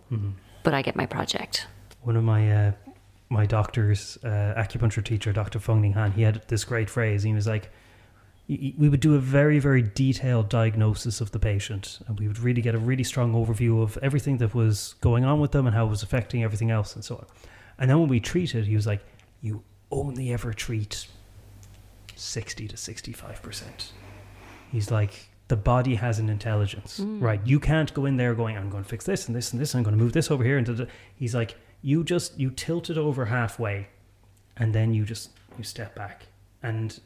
[SPEAKER 2] But I get my project.
[SPEAKER 1] One of my my doctor's acupuncture teacher, Dr. Feng Ning Han, he had this great phrase. He was like, we would do a very, very detailed diagnosis of the patient, and we would really get a really strong overview of everything that was going on with them and how it was affecting everything else and so on. And then when we treated, he was like, you only ever treat 60 to 65%. He's like, the body has an intelligence, right? You can't go in there going, I'm going to fix this and this and this, and I'm going to move this over here. And he's like, you tilt it over halfway, and then you step back and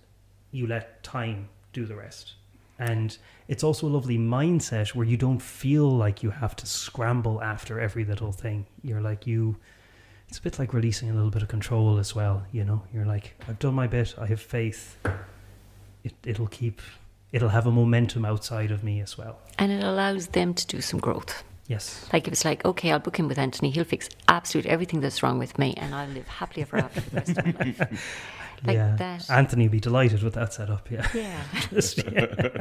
[SPEAKER 1] you let time do the rest. And it's also a lovely mindset where you don't feel like you have to scramble after every little thing. You're like, it's a bit like releasing a little bit of control as well, you know? You're like, I've done my bit, I have faith. It'll have a momentum outside of me as well.
[SPEAKER 2] And it allows them to do some growth.
[SPEAKER 1] Yes.
[SPEAKER 2] Like, if it's like, okay, I'll book in with Anthony, he'll fix absolutely everything that's wrong with me, and I'll live happily ever after for the rest of my life. Like that.
[SPEAKER 1] Anthony would be delighted with that setup, yeah.
[SPEAKER 2] Yeah.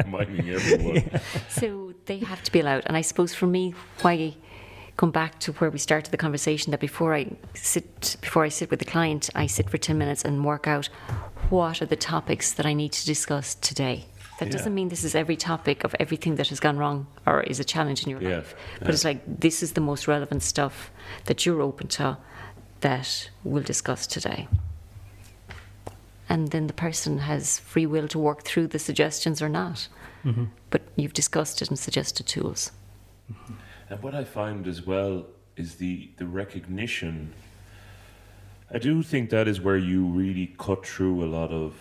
[SPEAKER 3] Minding everyone.
[SPEAKER 1] Yeah.
[SPEAKER 2] So they have to be allowed. And I suppose for me, why come back to where we started the conversation, that before I sit with the client, I sit for 10 minutes and work out what are the topics that I need to discuss today. That doesn't mean this is every topic of everything that has gone wrong or is a challenge in your life. But it's like, this is the most relevant stuff that you're open to that we'll discuss today. And then the person has free will to work through the suggestions or not. But you've discussed it and suggested tools.
[SPEAKER 3] And what I find as well is the recognition. I do think that is where you really cut through a lot of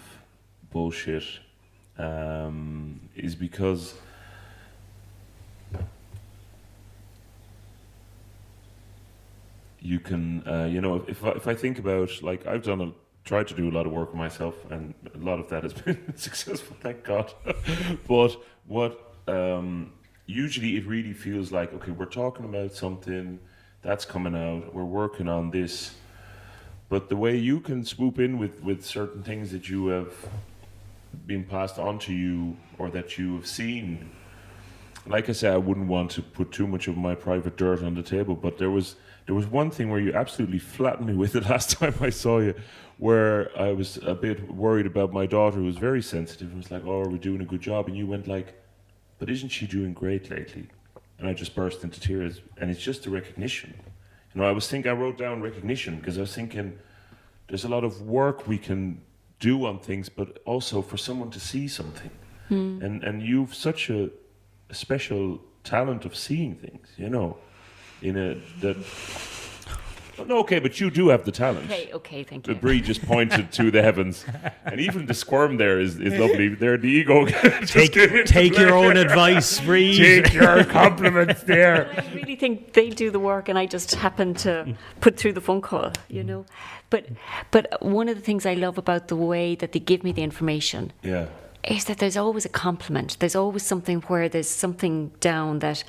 [SPEAKER 3] bullshit, is because you can, if I think about, like, I've tried to do a lot of work on myself, and a lot of that has been successful, thank God. But what usually it really feels like, okay, we're talking about something that's coming out, we're working on this, but the way you can swoop in with certain things that you have been passed on to you or that you have seen, like I said, I wouldn't want to put too much of my private dirt on the table, but there was one thing where you absolutely flattened me with it last time I saw you, where I was a bit worried about my daughter, who was very sensitive, and was like, oh, are we doing a good job? And you went like, but isn't she doing great lately? And I just burst into tears, and it's just the recognition. You know, I wrote down recognition, because I was thinking there's a lot of work we can do on things, but also for someone to see something. And you've such a special talent of seeing things, you know, okay, but you do have the talent.
[SPEAKER 2] Okay, thank you.
[SPEAKER 3] Bríd just pointed to the heavens, and even the squirm there is lovely. There, the ego.
[SPEAKER 1] Take your own advice, Bríd.
[SPEAKER 3] Take your compliments there.
[SPEAKER 2] I really think they do the work, and I just happen to put through the phone call, you know. But one of the things I love about the way that they give me the information is that there's always a compliment. There's always something where there's something down that,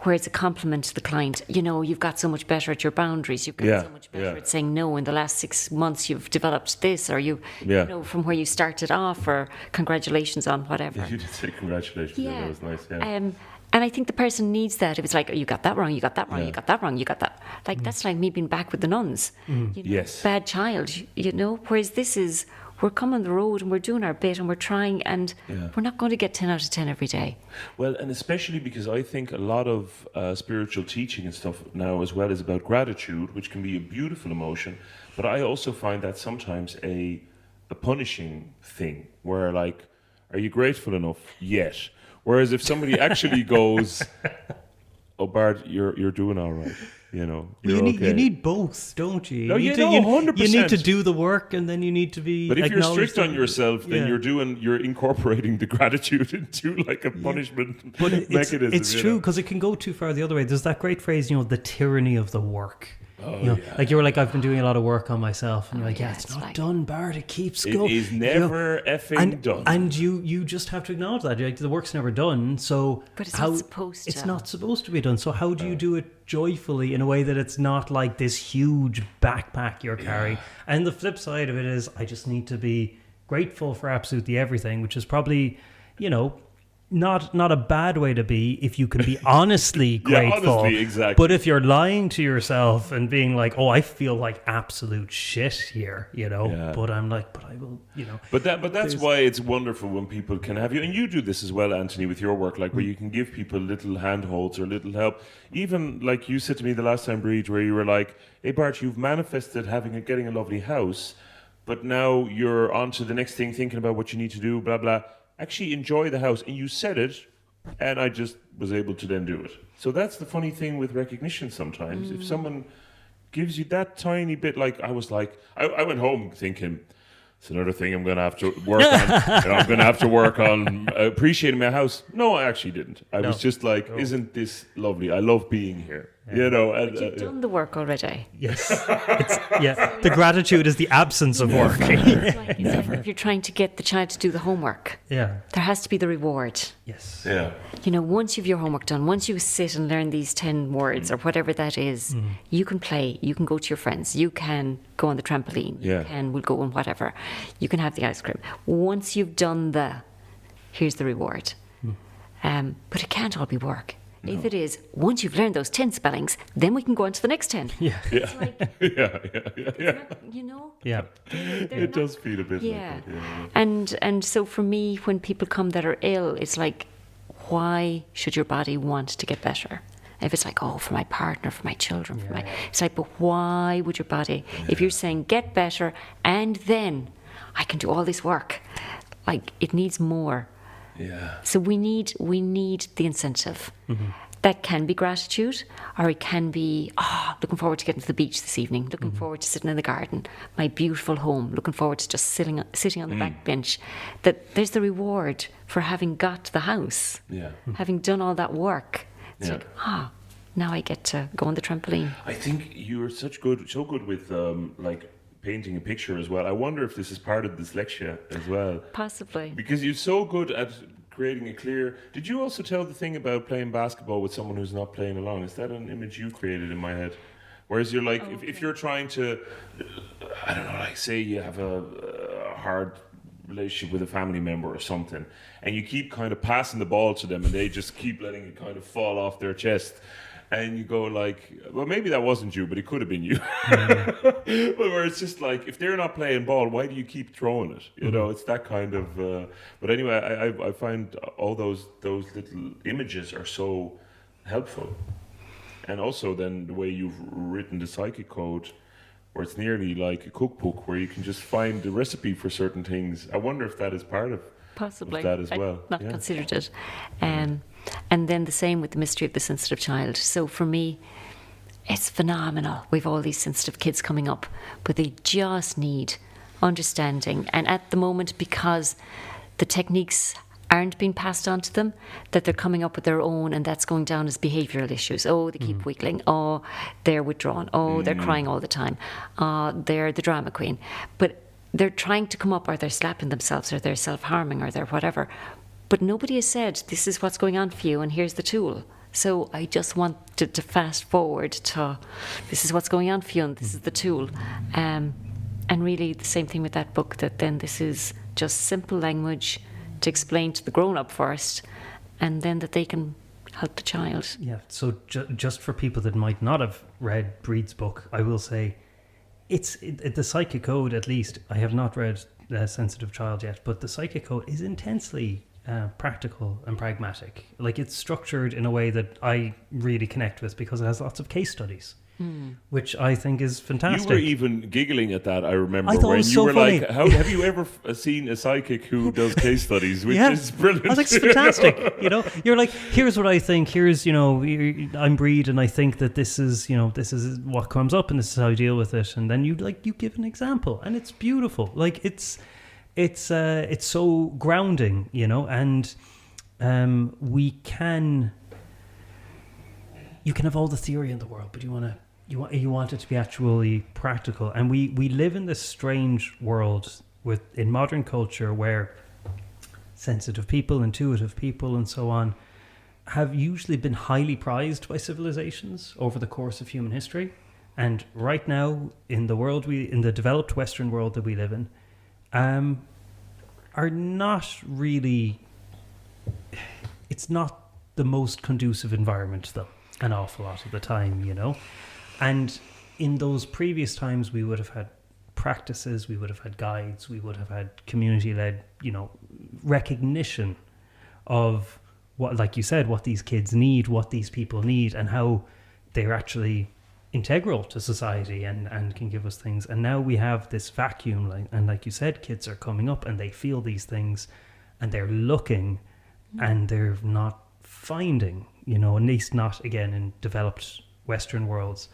[SPEAKER 2] where it's a compliment to the client. You know, you've got so much better at your boundaries. You've got so much better at saying no. In the last 6 months, you've developed this, or you know, from where you started off, or congratulations on whatever.
[SPEAKER 3] You did say congratulations. Yeah, that was nice. Yeah.
[SPEAKER 2] And I think the person needs that. If it's like, oh, you got that wrong, you got that wrong, you got that wrong, you got that. Like, that's like me being back with the nuns. You know,
[SPEAKER 3] yes.
[SPEAKER 2] Bad child, you know. Whereas this is, we're coming the road and we're doing our bit and we're trying, and we're not going to get 10 out of 10 every day. Well,
[SPEAKER 3] and especially because I think a lot of spiritual teaching and stuff now as well is about gratitude, which can be a beautiful emotion. But I also find that sometimes a punishing thing, where like, are you grateful enough yet? Whereas if somebody actually goes, oh, Bart, you're doing all right. You know,
[SPEAKER 1] you need both, don't you?
[SPEAKER 3] No, 100%.
[SPEAKER 1] You need to do the work, and then you need to be.
[SPEAKER 3] But if you're strict on yourself, then you're incorporating the gratitude into like a punishment mechanism.
[SPEAKER 1] It's true, because it can go too far the other way. There's that great phrase, you know, the tyranny of the work.
[SPEAKER 3] Oh,
[SPEAKER 1] you know, like you were like, I've been doing a lot of work on myself, and you're like, it's not done, Bart. It keeps going.
[SPEAKER 3] It is never effing done.
[SPEAKER 1] And you just have to acknowledge that. Like, the work's never done. So,
[SPEAKER 2] but it's not supposed to.
[SPEAKER 1] It's not supposed to be done. So how do you do it joyfully in a way that it's not like this huge backpack you're carrying? And the flip side of it is, I just need to be grateful for absolutely everything, which is probably, you know, not a bad way to be if you can be honestly grateful.
[SPEAKER 3] Yeah, honestly, exactly.
[SPEAKER 1] But if you're lying to yourself and being like, oh, I feel like absolute shit here, you know, but I'm like, but I will, you know.
[SPEAKER 3] But that's why it's wonderful when people can have you, and you do this as well, Anthony, with your work, like where you can give people little handholds or little help. Even like you said to me the last time, Bríd, where you were like, hey Bart, you've manifested getting a lovely house, but now you're on to the next thing, thinking about what you need to do, blah, blah. Actually enjoy the house. And you said it, and I just was able to then do it. So that's the funny thing with recognition sometimes. If someone gives you that tiny bit, like I was like, I went home thinking, it's another thing I'm going to have to work on. And I'm going to have to work on appreciating my house. No, I actually didn't. I was just like, isn't this lovely? I love being here. Yeah. You know,
[SPEAKER 2] but you've done the work already.
[SPEAKER 1] Yes. The gratitude is the absence of work.
[SPEAKER 2] Like if you're trying to get the child to do the homework, there has to be the reward.
[SPEAKER 1] Yes.
[SPEAKER 3] Yeah.
[SPEAKER 2] You know, once you've your homework done, once you sit and learn these 10 words or whatever that is, you can play, you can go to your friends, you can go on the trampoline, we'll go on whatever, you can have the ice cream. Once you've done here's the reward. But it can't all be work. No. If it is, once you've learned those 10 spellings, then we can go on to the next 10.
[SPEAKER 3] Yeah.
[SPEAKER 2] It's like, not, you know?
[SPEAKER 1] Yeah.
[SPEAKER 3] It does feel a bit like that. Yeah.
[SPEAKER 2] And so for me, when people come that are ill, it's like, why should your body want to get better? If it's like, oh, for my partner, for my children, it's like, but why would your body, if you're saying get better and then I can do all this work, like it needs more.
[SPEAKER 3] Yeah.
[SPEAKER 2] So we need the incentive. That can be gratitude, or it can be, looking forward to getting to the beach this evening, looking forward to sitting in the garden, my beautiful home, looking forward to just sitting on the back bench. That there's the reward for having got to the house, having done all that work. It's like, now I get to go on the trampoline.
[SPEAKER 3] I think you are so good with like painting a picture as well. I wonder if this is part of dyslexia as well.
[SPEAKER 2] Possibly.
[SPEAKER 3] Because you're so good at creating a clear... Did you also tell the thing about playing basketball with someone who's not playing along? Is that an image you created in my head? Whereas you're like, if you're trying to, I don't know, like say you have a hard relationship with a family member or something, and you keep kind of passing the ball to them and they just keep letting it kind of fall off their chest. And you go like, well, maybe that wasn't you, but it could have been you. But where it's just like, if they're not playing ball, why do you keep throwing it? You know, it's that kind of... but anyway, I find all those little images are so helpful. And also then the way you've written the psychic code, where it's nearly like a cookbook, where you can just find the recipe for certain things. I wonder if that is part of
[SPEAKER 2] possibly
[SPEAKER 3] that as well.
[SPEAKER 2] I've not considered it. And then the same with the mystery of the sensitive child. So for me, it's phenomenal. We've all these sensitive kids coming up, but they just need understanding. And at the moment, because the techniques aren't being passed on to them, that they're coming up with their own, and that's going down as behavioural issues. Oh, they keep wiggling. Oh, they're withdrawn. Oh, they're crying all the time. They're the drama queen. But they're trying to come up, or they're slapping themselves, or they're self-harming, or they're whatever. But nobody has said, this is what's going on for you, and here's the tool. So I just want to fast forward to, this is what's going on for you, and this is the tool. And really the same thing with that book, that then this is just simple language to explain to the grown-up first, and then that they can help the child.
[SPEAKER 1] Yeah, so just for people that might not have read Bríd's book, I will say, the Psychic Code, at least, I have not read Sensitive Child yet, but the Psychic Code is intensely practical and pragmatic. Like, it's structured in a way that I really connect with, because it has lots of case studies, which I think is fantastic.
[SPEAKER 3] You were even giggling at that, I remember.
[SPEAKER 1] I thought it was so funny.
[SPEAKER 3] Like, have you ever seen a psychic who does case studies? Which is brilliant.
[SPEAKER 1] I was like, it's fantastic. You know, you're like, here's what I think. Here's, I'm Bríd, and I think that this is what comes up, and this is how I deal with it. And then you give an example, and it's beautiful. Like, it's so grounding, and you can have all the theory in the world, but you want it to be actually practical. And we live in this strange world in modern culture where sensitive people, intuitive people, and so on have usually been highly prized by civilizations over the course of human history. And right now, in the developed Western world that we live in, are not really... It's not the most conducive environment, though, an awful lot of the time, you know? And in those previous times, we would have had practices, we would have had guides, we would have had community-led, you know, recognition of what, like you said, what these kids need, what these people need, and how they're actually integral to society and can give us things. And now we have this vacuum, like you said, kids are coming up and they feel these things and they're looking and they're not finding, you know, at least not, again, in developed Western worlds.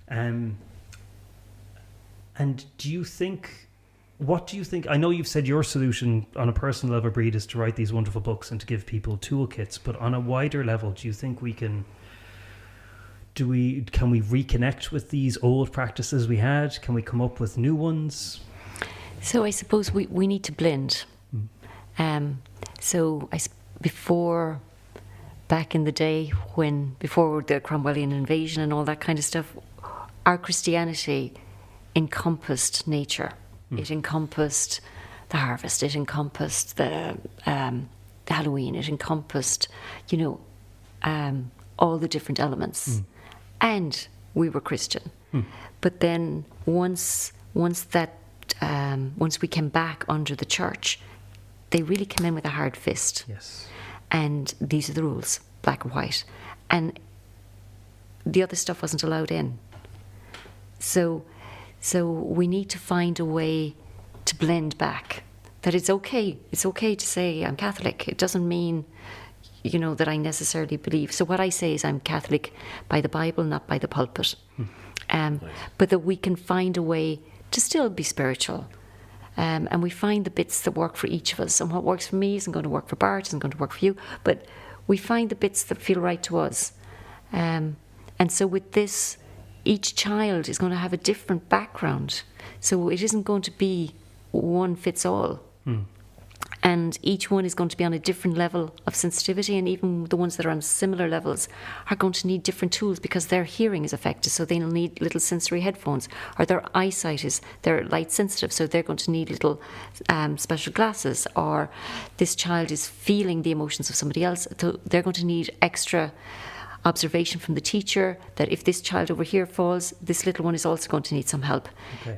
[SPEAKER 1] And what do you think? I know you've said your solution on a personal level, Bríd, is to write these wonderful books and to give people toolkits, but on a wider level, do you think we can we reconnect with these old practices we had? Can we come up with new ones?
[SPEAKER 2] So I suppose we need to blend. Before, back in the day, before the Cromwellian invasion and all that kind of stuff, our Christianity encompassed nature. It encompassed the harvest. It encompassed the Halloween. It encompassed, you know, all the different elements. And we were Christian. But then once we came back under the church, they really came in with a hard fist.
[SPEAKER 1] Yes.
[SPEAKER 2] And these are the rules, black and white. And the other stuff wasn't allowed in. So we need to find a way to blend back. That it's okay to say I'm Catholic. It doesn't mean, you know, that I necessarily believe. So what I say is I'm Catholic by the Bible, not by the pulpit. Nice. But that we can find a way to still be spiritual. And we find the bits that work for each of us. And what works for me isn't going to work for Bart, isn't going to work for you. But we find the bits that feel right to us. And so with this, each child is going to have a different background. So it isn't going to be one fits all. And each one is going to be on a different level of sensitivity, and even the ones that are on similar levels are going to need different tools because their hearing is affected, so they'll need little sensory headphones, or their eyesight they're light sensitive, so they're going to need little special glasses, or this child is feeling the emotions of somebody else, so they're going to need extra observation from the teacher that if this child over here falls, this little one is also going to need some help. Okay.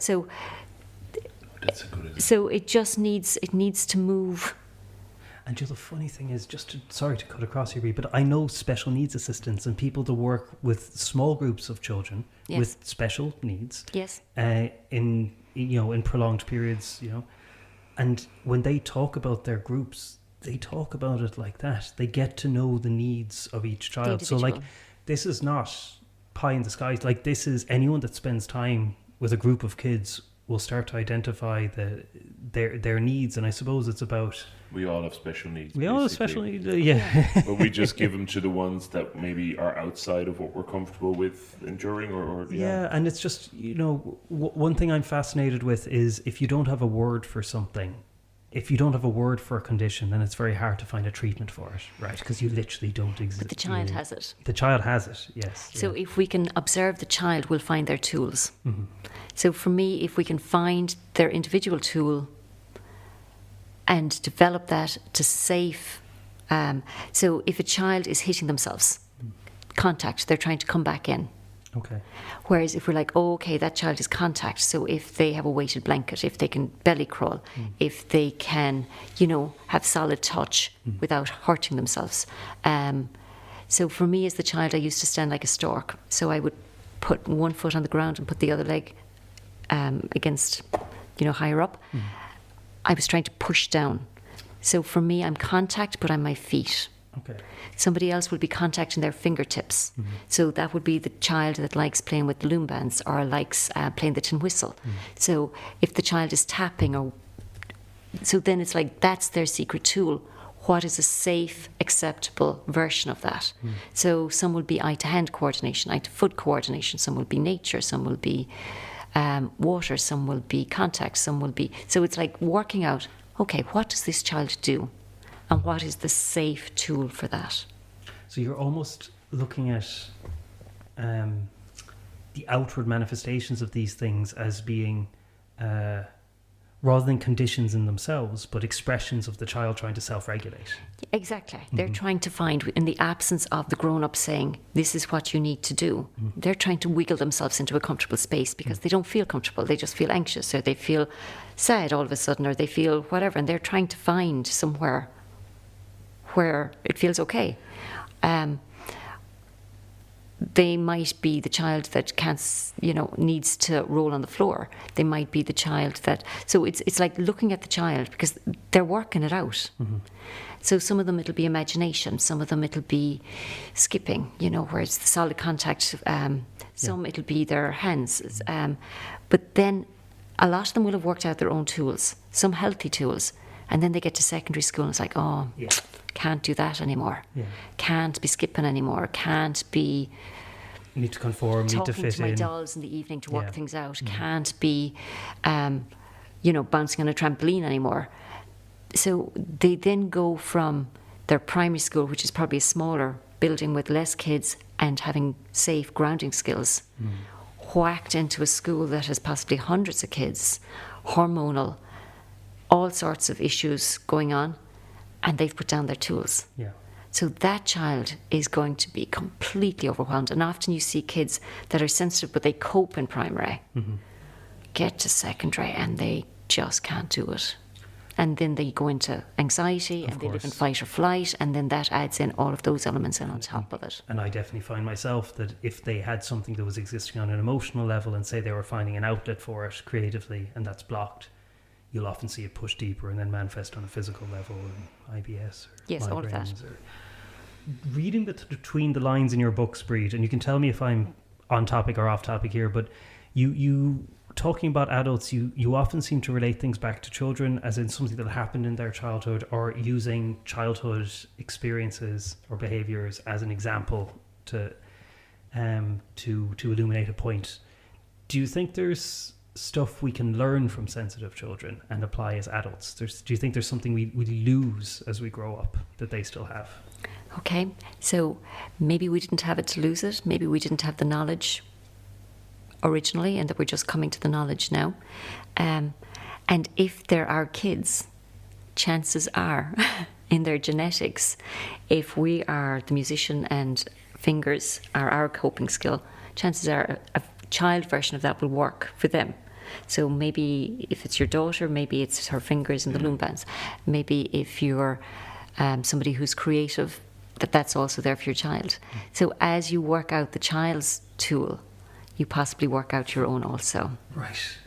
[SPEAKER 2] So it just needs to move.
[SPEAKER 1] And the funny thing is, sorry to cut across here, but I know special needs assistants and people that work with small groups of children with special needs.
[SPEAKER 2] Yes.
[SPEAKER 1] In prolonged periods, you know, and when they talk about their groups, they talk about it like that. They get to know the needs of each child. So like, this is not pie in the skies. Like, this is anyone that spends time with a group of kids will start to identify their needs, and I suppose it's about...
[SPEAKER 3] We all have special needs.
[SPEAKER 1] We all have special needs, yeah.
[SPEAKER 3] But we just give them to the ones that maybe are outside of what we're comfortable with enduring, or
[SPEAKER 1] yeah, and it's just, you know, one thing I'm fascinated with is if you don't have a word for something, if you don't have a word for a condition, then it's very hard to find a treatment for it, right? Because you literally don't exist.
[SPEAKER 2] But the child has it.
[SPEAKER 1] The child has it, yes.
[SPEAKER 2] So if we can observe the child, we'll find their tools. So for me, if we can find their individual tool and develop that to safe... so if a child is hitting themselves, contact, they're trying to come back in.
[SPEAKER 1] Okay.
[SPEAKER 2] Whereas if we're like, oh, okay, that child is contact, so if they have a weighted blanket, if they can belly crawl, if they can, you know, have solid touch without hurting themselves. So for me as the child, I used to stand like a stork. So I would put one foot on the ground and put the other leg against, you know, higher up. I was trying to push down. So for me, I'm contact, but I'm my feet.
[SPEAKER 1] Okay.
[SPEAKER 2] Somebody else will be contacting their fingertips. So that would be the child that likes playing with the loom bands or likes playing the tin whistle. So if the child is tapping, so then it's like that's their secret tool. What is a safe, acceptable version of that? So some will be eye-to-hand coordination, eye-to-foot coordination. Some will be nature. Some will be water. Some will be contact. Some will be... So it's like working out, okay, what does this child do? And what is the safe tool for that?
[SPEAKER 1] So you're almost looking at the outward manifestations of these things as being rather than conditions in themselves, but expressions of the child trying to self-regulate.
[SPEAKER 2] Exactly. They're trying to find, in the absence of the grown-up saying, this is what you need to do, they're trying to wiggle themselves into a comfortable space because they don't feel comfortable. They just feel anxious, or they feel sad all of a sudden, or they feel whatever, and they're trying to find somewhere where it feels okay. They might be the child that can't, needs to roll on the floor. They might be the child that... So it's like looking at the child because they're working it out. So some of them it'll be imagination. Some of them it'll be skipping, where it's the solid contact. Some it'll be their hands. But then a lot of them will have worked out their own tools, some healthy tools. And then they get to secondary school and it's like, can't do that anymore. Can't be skipping anymore. Can't be...
[SPEAKER 1] Need to conform, need to fit in.
[SPEAKER 2] Talking to my dolls in the evening to work things out. Can't be, bouncing on a trampoline anymore. So they then go from their primary school, which is probably a smaller building with less kids and having safe grounding skills, whacked into a school that has possibly hundreds of kids, hormonal, all sorts of issues going on, and they've put down their tools. So that child is going to be completely overwhelmed. And often you see kids that are sensitive, but they cope in primary, get to secondary, and they just can't do it. And then they go into anxiety, and they live in fight or flight, and then that adds in all of those elements in on top of it.
[SPEAKER 1] And I definitely find myself that if they had something that was existing on an emotional level and say they were finding an outlet for it creatively and that's blocked, you'll often see it push deeper and then manifest on a physical level, IBS or migraines,
[SPEAKER 2] all of that.
[SPEAKER 1] Reading between the lines in your books, Bríd, and you can tell me if I'm on topic or off topic here, but you talking about adults, you often seem to relate things back to children as in something that happened in their childhood, or using childhood experiences or behaviours as an example to illuminate a point. Do you think there's stuff we can learn from sensitive children and apply as adults? Do you think there's something we lose as we grow up that they still have?
[SPEAKER 2] Okay, so maybe we didn't have it to lose it. Maybe we didn't have the knowledge originally and that we're just coming to the knowledge now. And if there are kids, chances are in their genetics, if we are the musician and fingers are our coping skill, chances are a child version of that will work for them. So maybe if it's your daughter, maybe it's her fingers and the loom bands. Maybe if you're somebody who's creative, that's also there for your child. So as you work out the child's tool, you possibly work out your own also.
[SPEAKER 1] Right.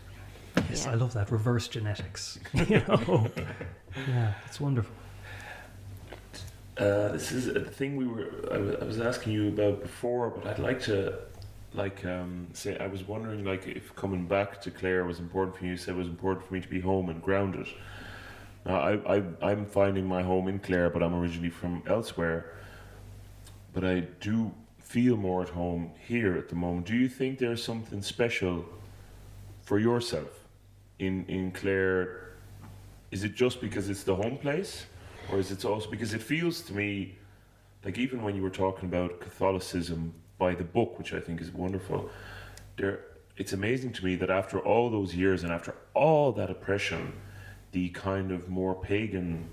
[SPEAKER 1] Yes, I love that. Reverse genetics. Yeah, it's wonderful.
[SPEAKER 3] This is a thing I was asking you about before, but I'd like to say, I was wondering if coming back to Clare was important for you. You said it was important for me to be home and grounded. Now, I'm finding my home in Clare, but I'm originally from elsewhere. But I do feel more at home here at the moment. Do you think there's something special for yourself in Clare? Is it just because it's the home place? Or is it also because it feels to me like, even when you were talking about Catholicism by the book, which I think is wonderful, it's amazing to me that after all those years and after all that oppression, the kind of more pagan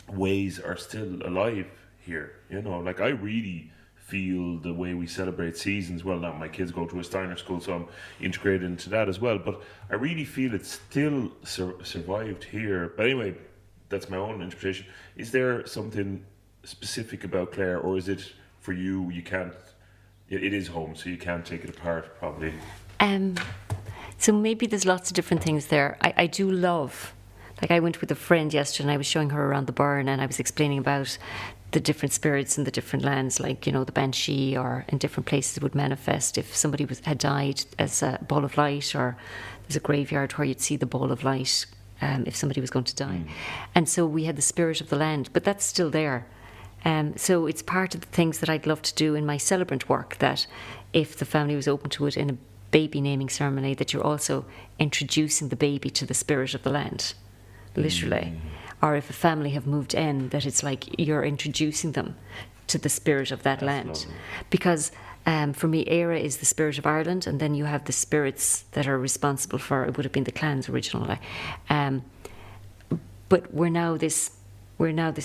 [SPEAKER 3] ways are still alive here. I really feel the way we celebrate seasons. Well, now my kids go to a Steiner school, so I'm integrated into that as well, but I really feel it's still survived here. But anyway, that's my own interpretation. Is there something specific about Clare, or is it for you, it is home, so you can't take it apart probably?
[SPEAKER 2] So maybe there's lots of different things there. I do love, I went with a friend yesterday and I was showing her around the barn and I was explaining about the different spirits in the different lands, the banshee, or in different places it would manifest if somebody had died as a ball of light, or there's a graveyard where you'd see the ball of light if somebody was going to die. And so we had the spirit of the land, but that's still there. So it's part of the things that I'd love to do in my celebrant work, that if the family was open to it in a baby naming ceremony, that you're also introducing the baby to the spirit of the land, literally. Or if a family have moved in, that it's like you're introducing them to the spirit of that land.
[SPEAKER 3] Lovely.
[SPEAKER 2] Because for me, Éire is the spirit of Ireland, and then you have the spirits that are responsible for, it would have been the clans originally. But we're now this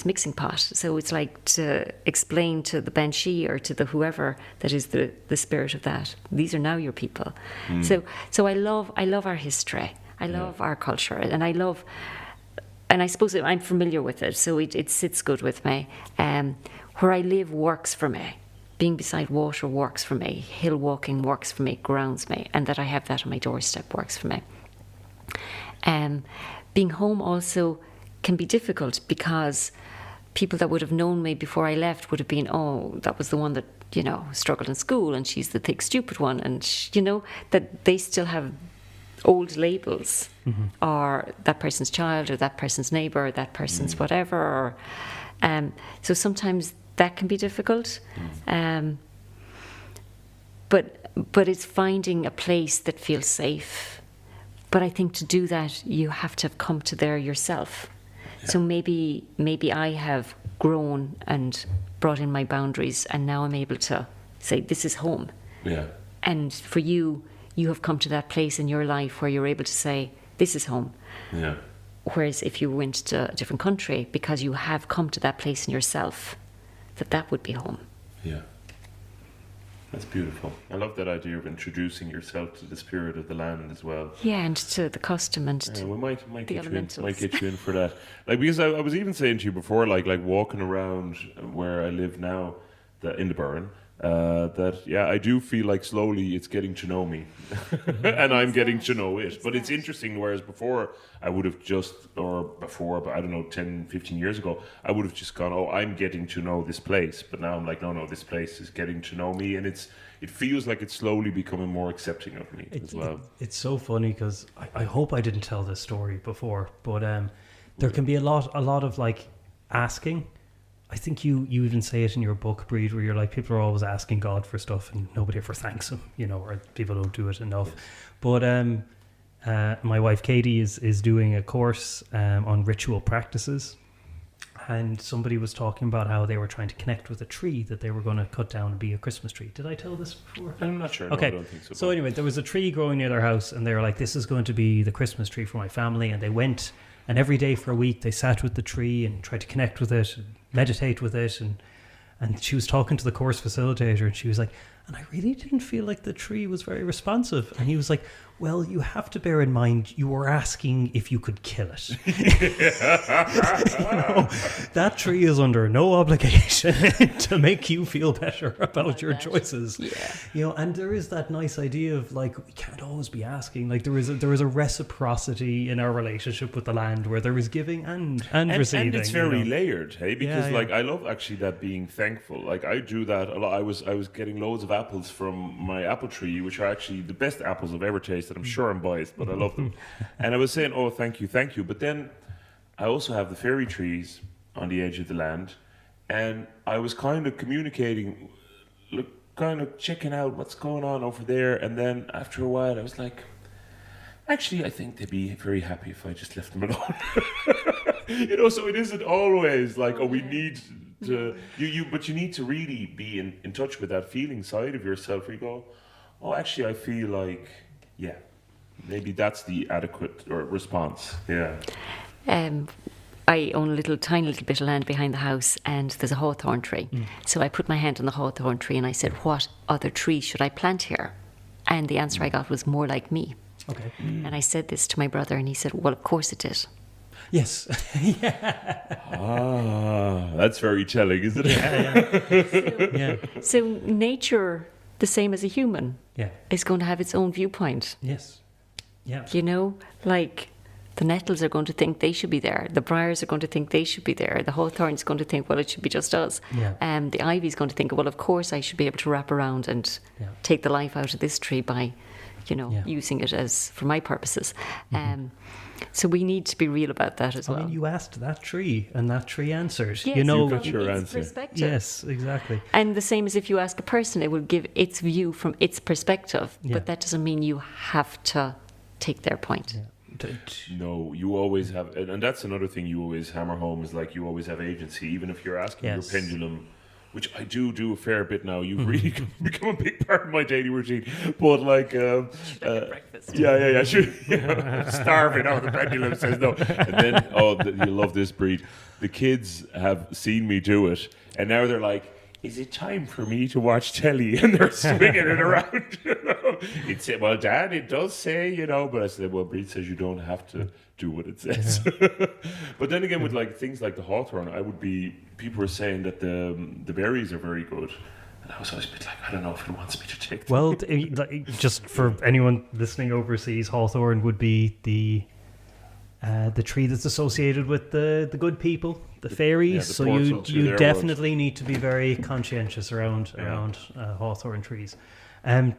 [SPEAKER 2] mixing pot. So it's like to explain to the Banshee or to the whoever that is the spirit of that. These are now your people. So I love our history. I love our culture, and I suppose I'm familiar with it, so it sits good with me. Where I live works for me. Being beside water works for me. Hill walking works for me, grounds me, and that I have that on my doorstep works for me. Being home also can be difficult because people that would have known me before I left would have been, oh, that was the one that, struggled in school, and she's the thick, stupid one, and, that they still have old labels, or that person's child, or that person's neighbour, or that person's whatever. Or, so sometimes that can be difficult. But it's finding a place that feels safe. But I think to do that, you have to have come to there yourself. Yeah. So maybe I have grown and brought in my boundaries, and now I'm able to say, this is home.
[SPEAKER 3] Yeah.
[SPEAKER 2] And for you have come to that place in your life where you're able to say, this is home.
[SPEAKER 3] Yeah.
[SPEAKER 2] Whereas if you went to a different country, because you have come to that place in yourself, that would be home.
[SPEAKER 3] Yeah. That's beautiful. I love that idea of introducing yourself to the spirit of the land as well.
[SPEAKER 2] Yeah, and to the custom and to
[SPEAKER 3] we might
[SPEAKER 2] the
[SPEAKER 3] get
[SPEAKER 2] elementals.
[SPEAKER 3] Might get you in for that. Because I was even saying to you before, like walking around where I live now, in the Burren, I do feel like slowly it's getting to know me, and I'm getting to know it. But it's interesting. Whereas before I would have but I don't know, 10, 15 years ago, I would have just gone, oh, I'm getting to know this place. But now I'm like, no, this place is getting to know me, and it feels like it's slowly becoming more accepting of me as well.
[SPEAKER 1] It's so funny because I hope I didn't tell this story before, but there can be a lot of like asking. I think you even say it in your book, Bríd, where you're like, people are always asking God for stuff and nobody ever thanks him, or people don't do it enough. Yes. But my wife Katie is doing a course on ritual practices, and somebody was talking about how they were trying to connect with a tree that they were going to cut down and be a Christmas tree. Did I tell this before?
[SPEAKER 3] I'm not sure.
[SPEAKER 1] Okay.
[SPEAKER 3] No, I don't think so.
[SPEAKER 1] So anyway, there was a tree growing near their house, and they were like, this is going to be the Christmas tree for my family. And they went, and every day for a week they sat with the tree and tried to connect with it, and meditate with it, and she was talking to the course facilitator, and she was like, and I really didn't feel like the tree was very responsive. And he was like, well, you have to bear in mind you were asking if you could kill it. That tree is under no obligation to make you feel better about your choices. Yeah. And there is that nice idea of like, we can't always be asking. Like there is a reciprocity in our relationship with the land where there is giving and receiving. And
[SPEAKER 3] it's very layered, hey? Because I love actually that being thankful. Like I do that a lot. I was getting loads of apples from my apple tree, which are actually the best apples I've ever tasted. I'm sure I'm biased, but I love them. And I was saying, oh, thank you. But then I also have the fairy trees on the edge of the land, and I was kind of communicating, kind of checking out what's going on over there. And then after a while, I was like, actually, I think they'd be very happy if I just left them alone. So it isn't always like, oh, we need to, but you need to really be in touch with that feeling side of yourself where you go, oh, actually, I feel like, yeah, maybe that's the adequate response. Yeah.
[SPEAKER 2] I own a tiny little bit of land behind the house, and there's a hawthorn tree. So I put my hand on the hawthorn tree and I said, what other tree should I plant here? And the answer I got was more like me. Okay. And I said this to my brother, and he said, well, of course it did.
[SPEAKER 1] Yes.
[SPEAKER 3] That's very telling, isn't it?
[SPEAKER 2] So nature, the same as a human, is going to have its own viewpoint.
[SPEAKER 1] Yes. Yeah.
[SPEAKER 2] Like the nettles are going to think they should be there. The briars are going to think they should be there. The hawthorn's going to think, well, it should be just us. Yeah. The ivy's going to think, well, of course I should be able to wrap around and take the life out of this tree by, using it as for my purposes. So we need to be real about that as well.
[SPEAKER 1] I mean, you asked that tree, and that tree answered.
[SPEAKER 2] Yes,
[SPEAKER 3] you got your answer.
[SPEAKER 2] Perspective.
[SPEAKER 1] Yes, exactly.
[SPEAKER 2] And the same as if you ask a person, it will give its view from its perspective. Yeah. But that doesn't mean you have to take their point.
[SPEAKER 1] Yeah.
[SPEAKER 3] No, you always have, and that's another thing you always hammer home is like you always have agency, even if you're asking your pendulum which I do a fair bit now. You've really become a big part of my daily routine. But like,
[SPEAKER 2] breakfast.
[SPEAKER 3] Yeah. Sure. I'm starving now. The pendulum says no. And then, you love this, Bríd. The kids have seen me do it, and now they're like, is it time for me to watch telly? And they're swinging it around. It's well, Dad, it does say, but I said, well, Bríd says you don't have to do what it says. Yeah. But then again, with like things like the hawthorn, people were saying that the berries are very good. And I was always a bit like, I don't know if it wants me to take them.
[SPEAKER 1] Well, just for anyone listening overseas, hawthorn would be the tree that's associated with the good people, the fairies. So you definitely need to be very conscientious around hawthorn trees. I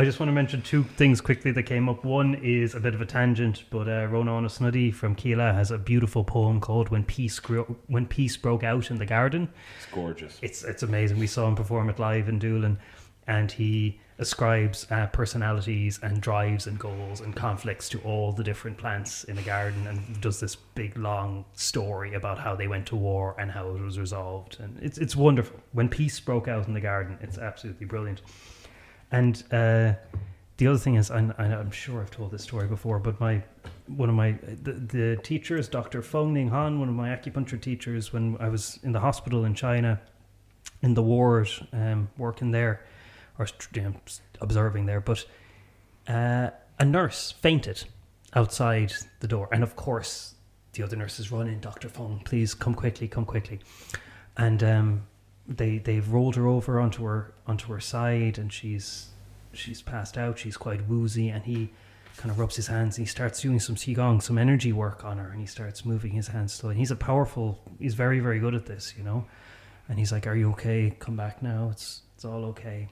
[SPEAKER 1] just want to mention two things quickly that came up. One is a bit of a tangent, but Ronan O'Snuddy from Keela has a beautiful poem called "When Peace Broke Out in the Garden."
[SPEAKER 3] It's gorgeous.
[SPEAKER 1] It's amazing. We saw him perform it live in Doolin, and he ascribes personalities and drives and goals and conflicts to all the different plants in a garden, and does this big long story about how they went to war and how it was resolved. And it's wonderful. When peace broke out in the garden, it's absolutely brilliant. And the other thing is, I'm sure I've told this story before, but one of the teachers, Dr. Feng Ning Han, one of my acupuncture teachers, when I was in the hospital in China, in the ward, working there, or observing there, but a nurse fainted outside the door, and of course the other nurses run in, Dr. Feng, please come quickly, and they've rolled her over onto her side, and she's passed out, she's quite woozy, and he kind of rubs his hands, and he starts doing some qigong, some energy work on her, and he starts moving his hands slowly. He's he's very, very good at this, and he's like, are you okay? Come back now, it's all okay.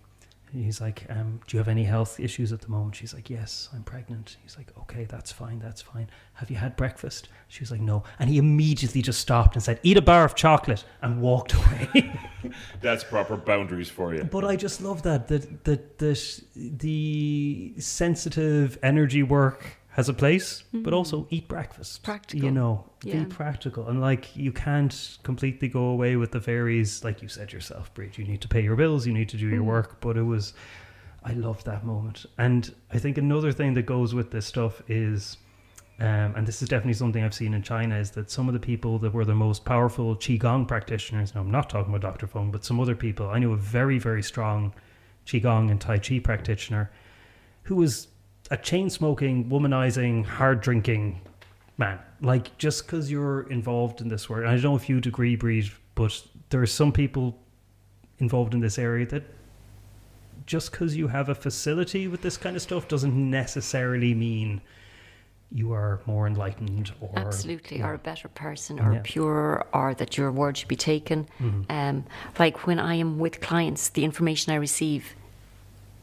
[SPEAKER 1] He's like, do you have any health issues at the moment? She's like, yes, I'm pregnant. He's like, okay, that's fine. Have you had breakfast? She was like, no. And he immediately just stopped and said, eat a bar of chocolate, and walked away.
[SPEAKER 3] That's proper boundaries for you.
[SPEAKER 1] But I just love that the sensitive energy work has a place, but also eat breakfast.
[SPEAKER 2] Practical.
[SPEAKER 1] Be practical. And like, you can't completely go away with the fairies, like you said yourself, Bríd. You need to pay your bills, you need to do your work. But I loved that moment. And I think another thing that goes with this stuff is, and this is definitely something I've seen in China, is that some of the people that were the most powerful Qigong practitioners, and I'm not talking about Dr. Feng, but some other people, I knew a very, very strong Qigong and Tai Chi practitioner who was a chain-smoking, womanizing, hard-drinking man. Like, just because you're involved in this work, and I don't know if you'd agree, Bríd, but there are some people involved in this area that just because you have a facility with this kind of stuff doesn't necessarily mean you are more enlightened or...
[SPEAKER 2] Absolutely, or a better person, or purer, or that your word should be taken. Like when I am with clients, the information I receive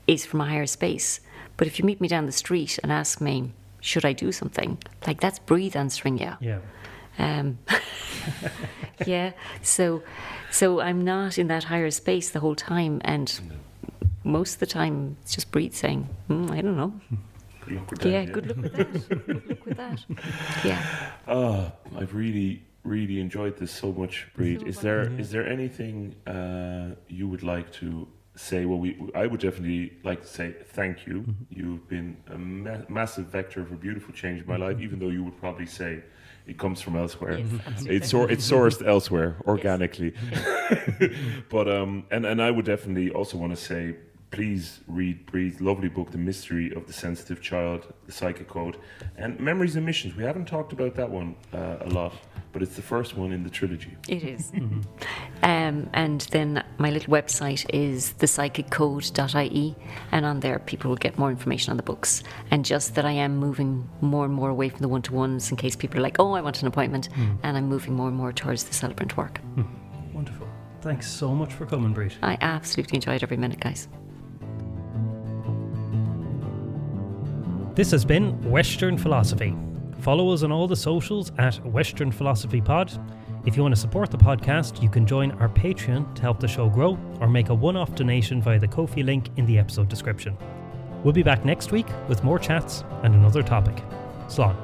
[SPEAKER 2] is from a higher space. But if you meet me down the street and ask me, should I do something? Like, that's Bríd answering you.
[SPEAKER 1] Yeah.
[SPEAKER 2] Yeah. So I'm not in that higher space the whole time. And most of the time, it's just Bríd saying, I don't know.
[SPEAKER 3] Good luck with that.
[SPEAKER 2] Yeah, good luck with that. Good luck with that. Yeah.
[SPEAKER 3] I've really, really enjoyed this so much, Bríd. Is there anything you would like to say? Well, I would definitely like to say thank you. You've been a massive vector of a beautiful change in my life, even though you would probably say it comes from elsewhere.
[SPEAKER 2] Yes,
[SPEAKER 3] it's sourced elsewhere organically. But and I would definitely also want to say, please read Bríd's lovely book, The Mystery of the Sensitive Child, The Psychic Code, and Memories and Missions. We haven't talked about that one a lot, but it's the first one in the trilogy.
[SPEAKER 2] It is. And then my little website is thepsychiccode.ie, and on there people will get more information on the books. And just that I am moving more and more away from the one-to-ones in case people are like, oh, I want an appointment, and I'm moving more and more towards the celebrant work.
[SPEAKER 1] Wonderful. Thanks so much for coming, Bríd.
[SPEAKER 2] I absolutely enjoyed every minute, guys.
[SPEAKER 1] This has been Weshtern Philosophy. Follow us on all the socials at Weshtern Philosophy Pod. If you want to support the podcast, you can join our Patreon to help the show grow, or make a one-off donation via the Ko-fi link in the episode description. We'll be back next week with more chats and another topic. Slán.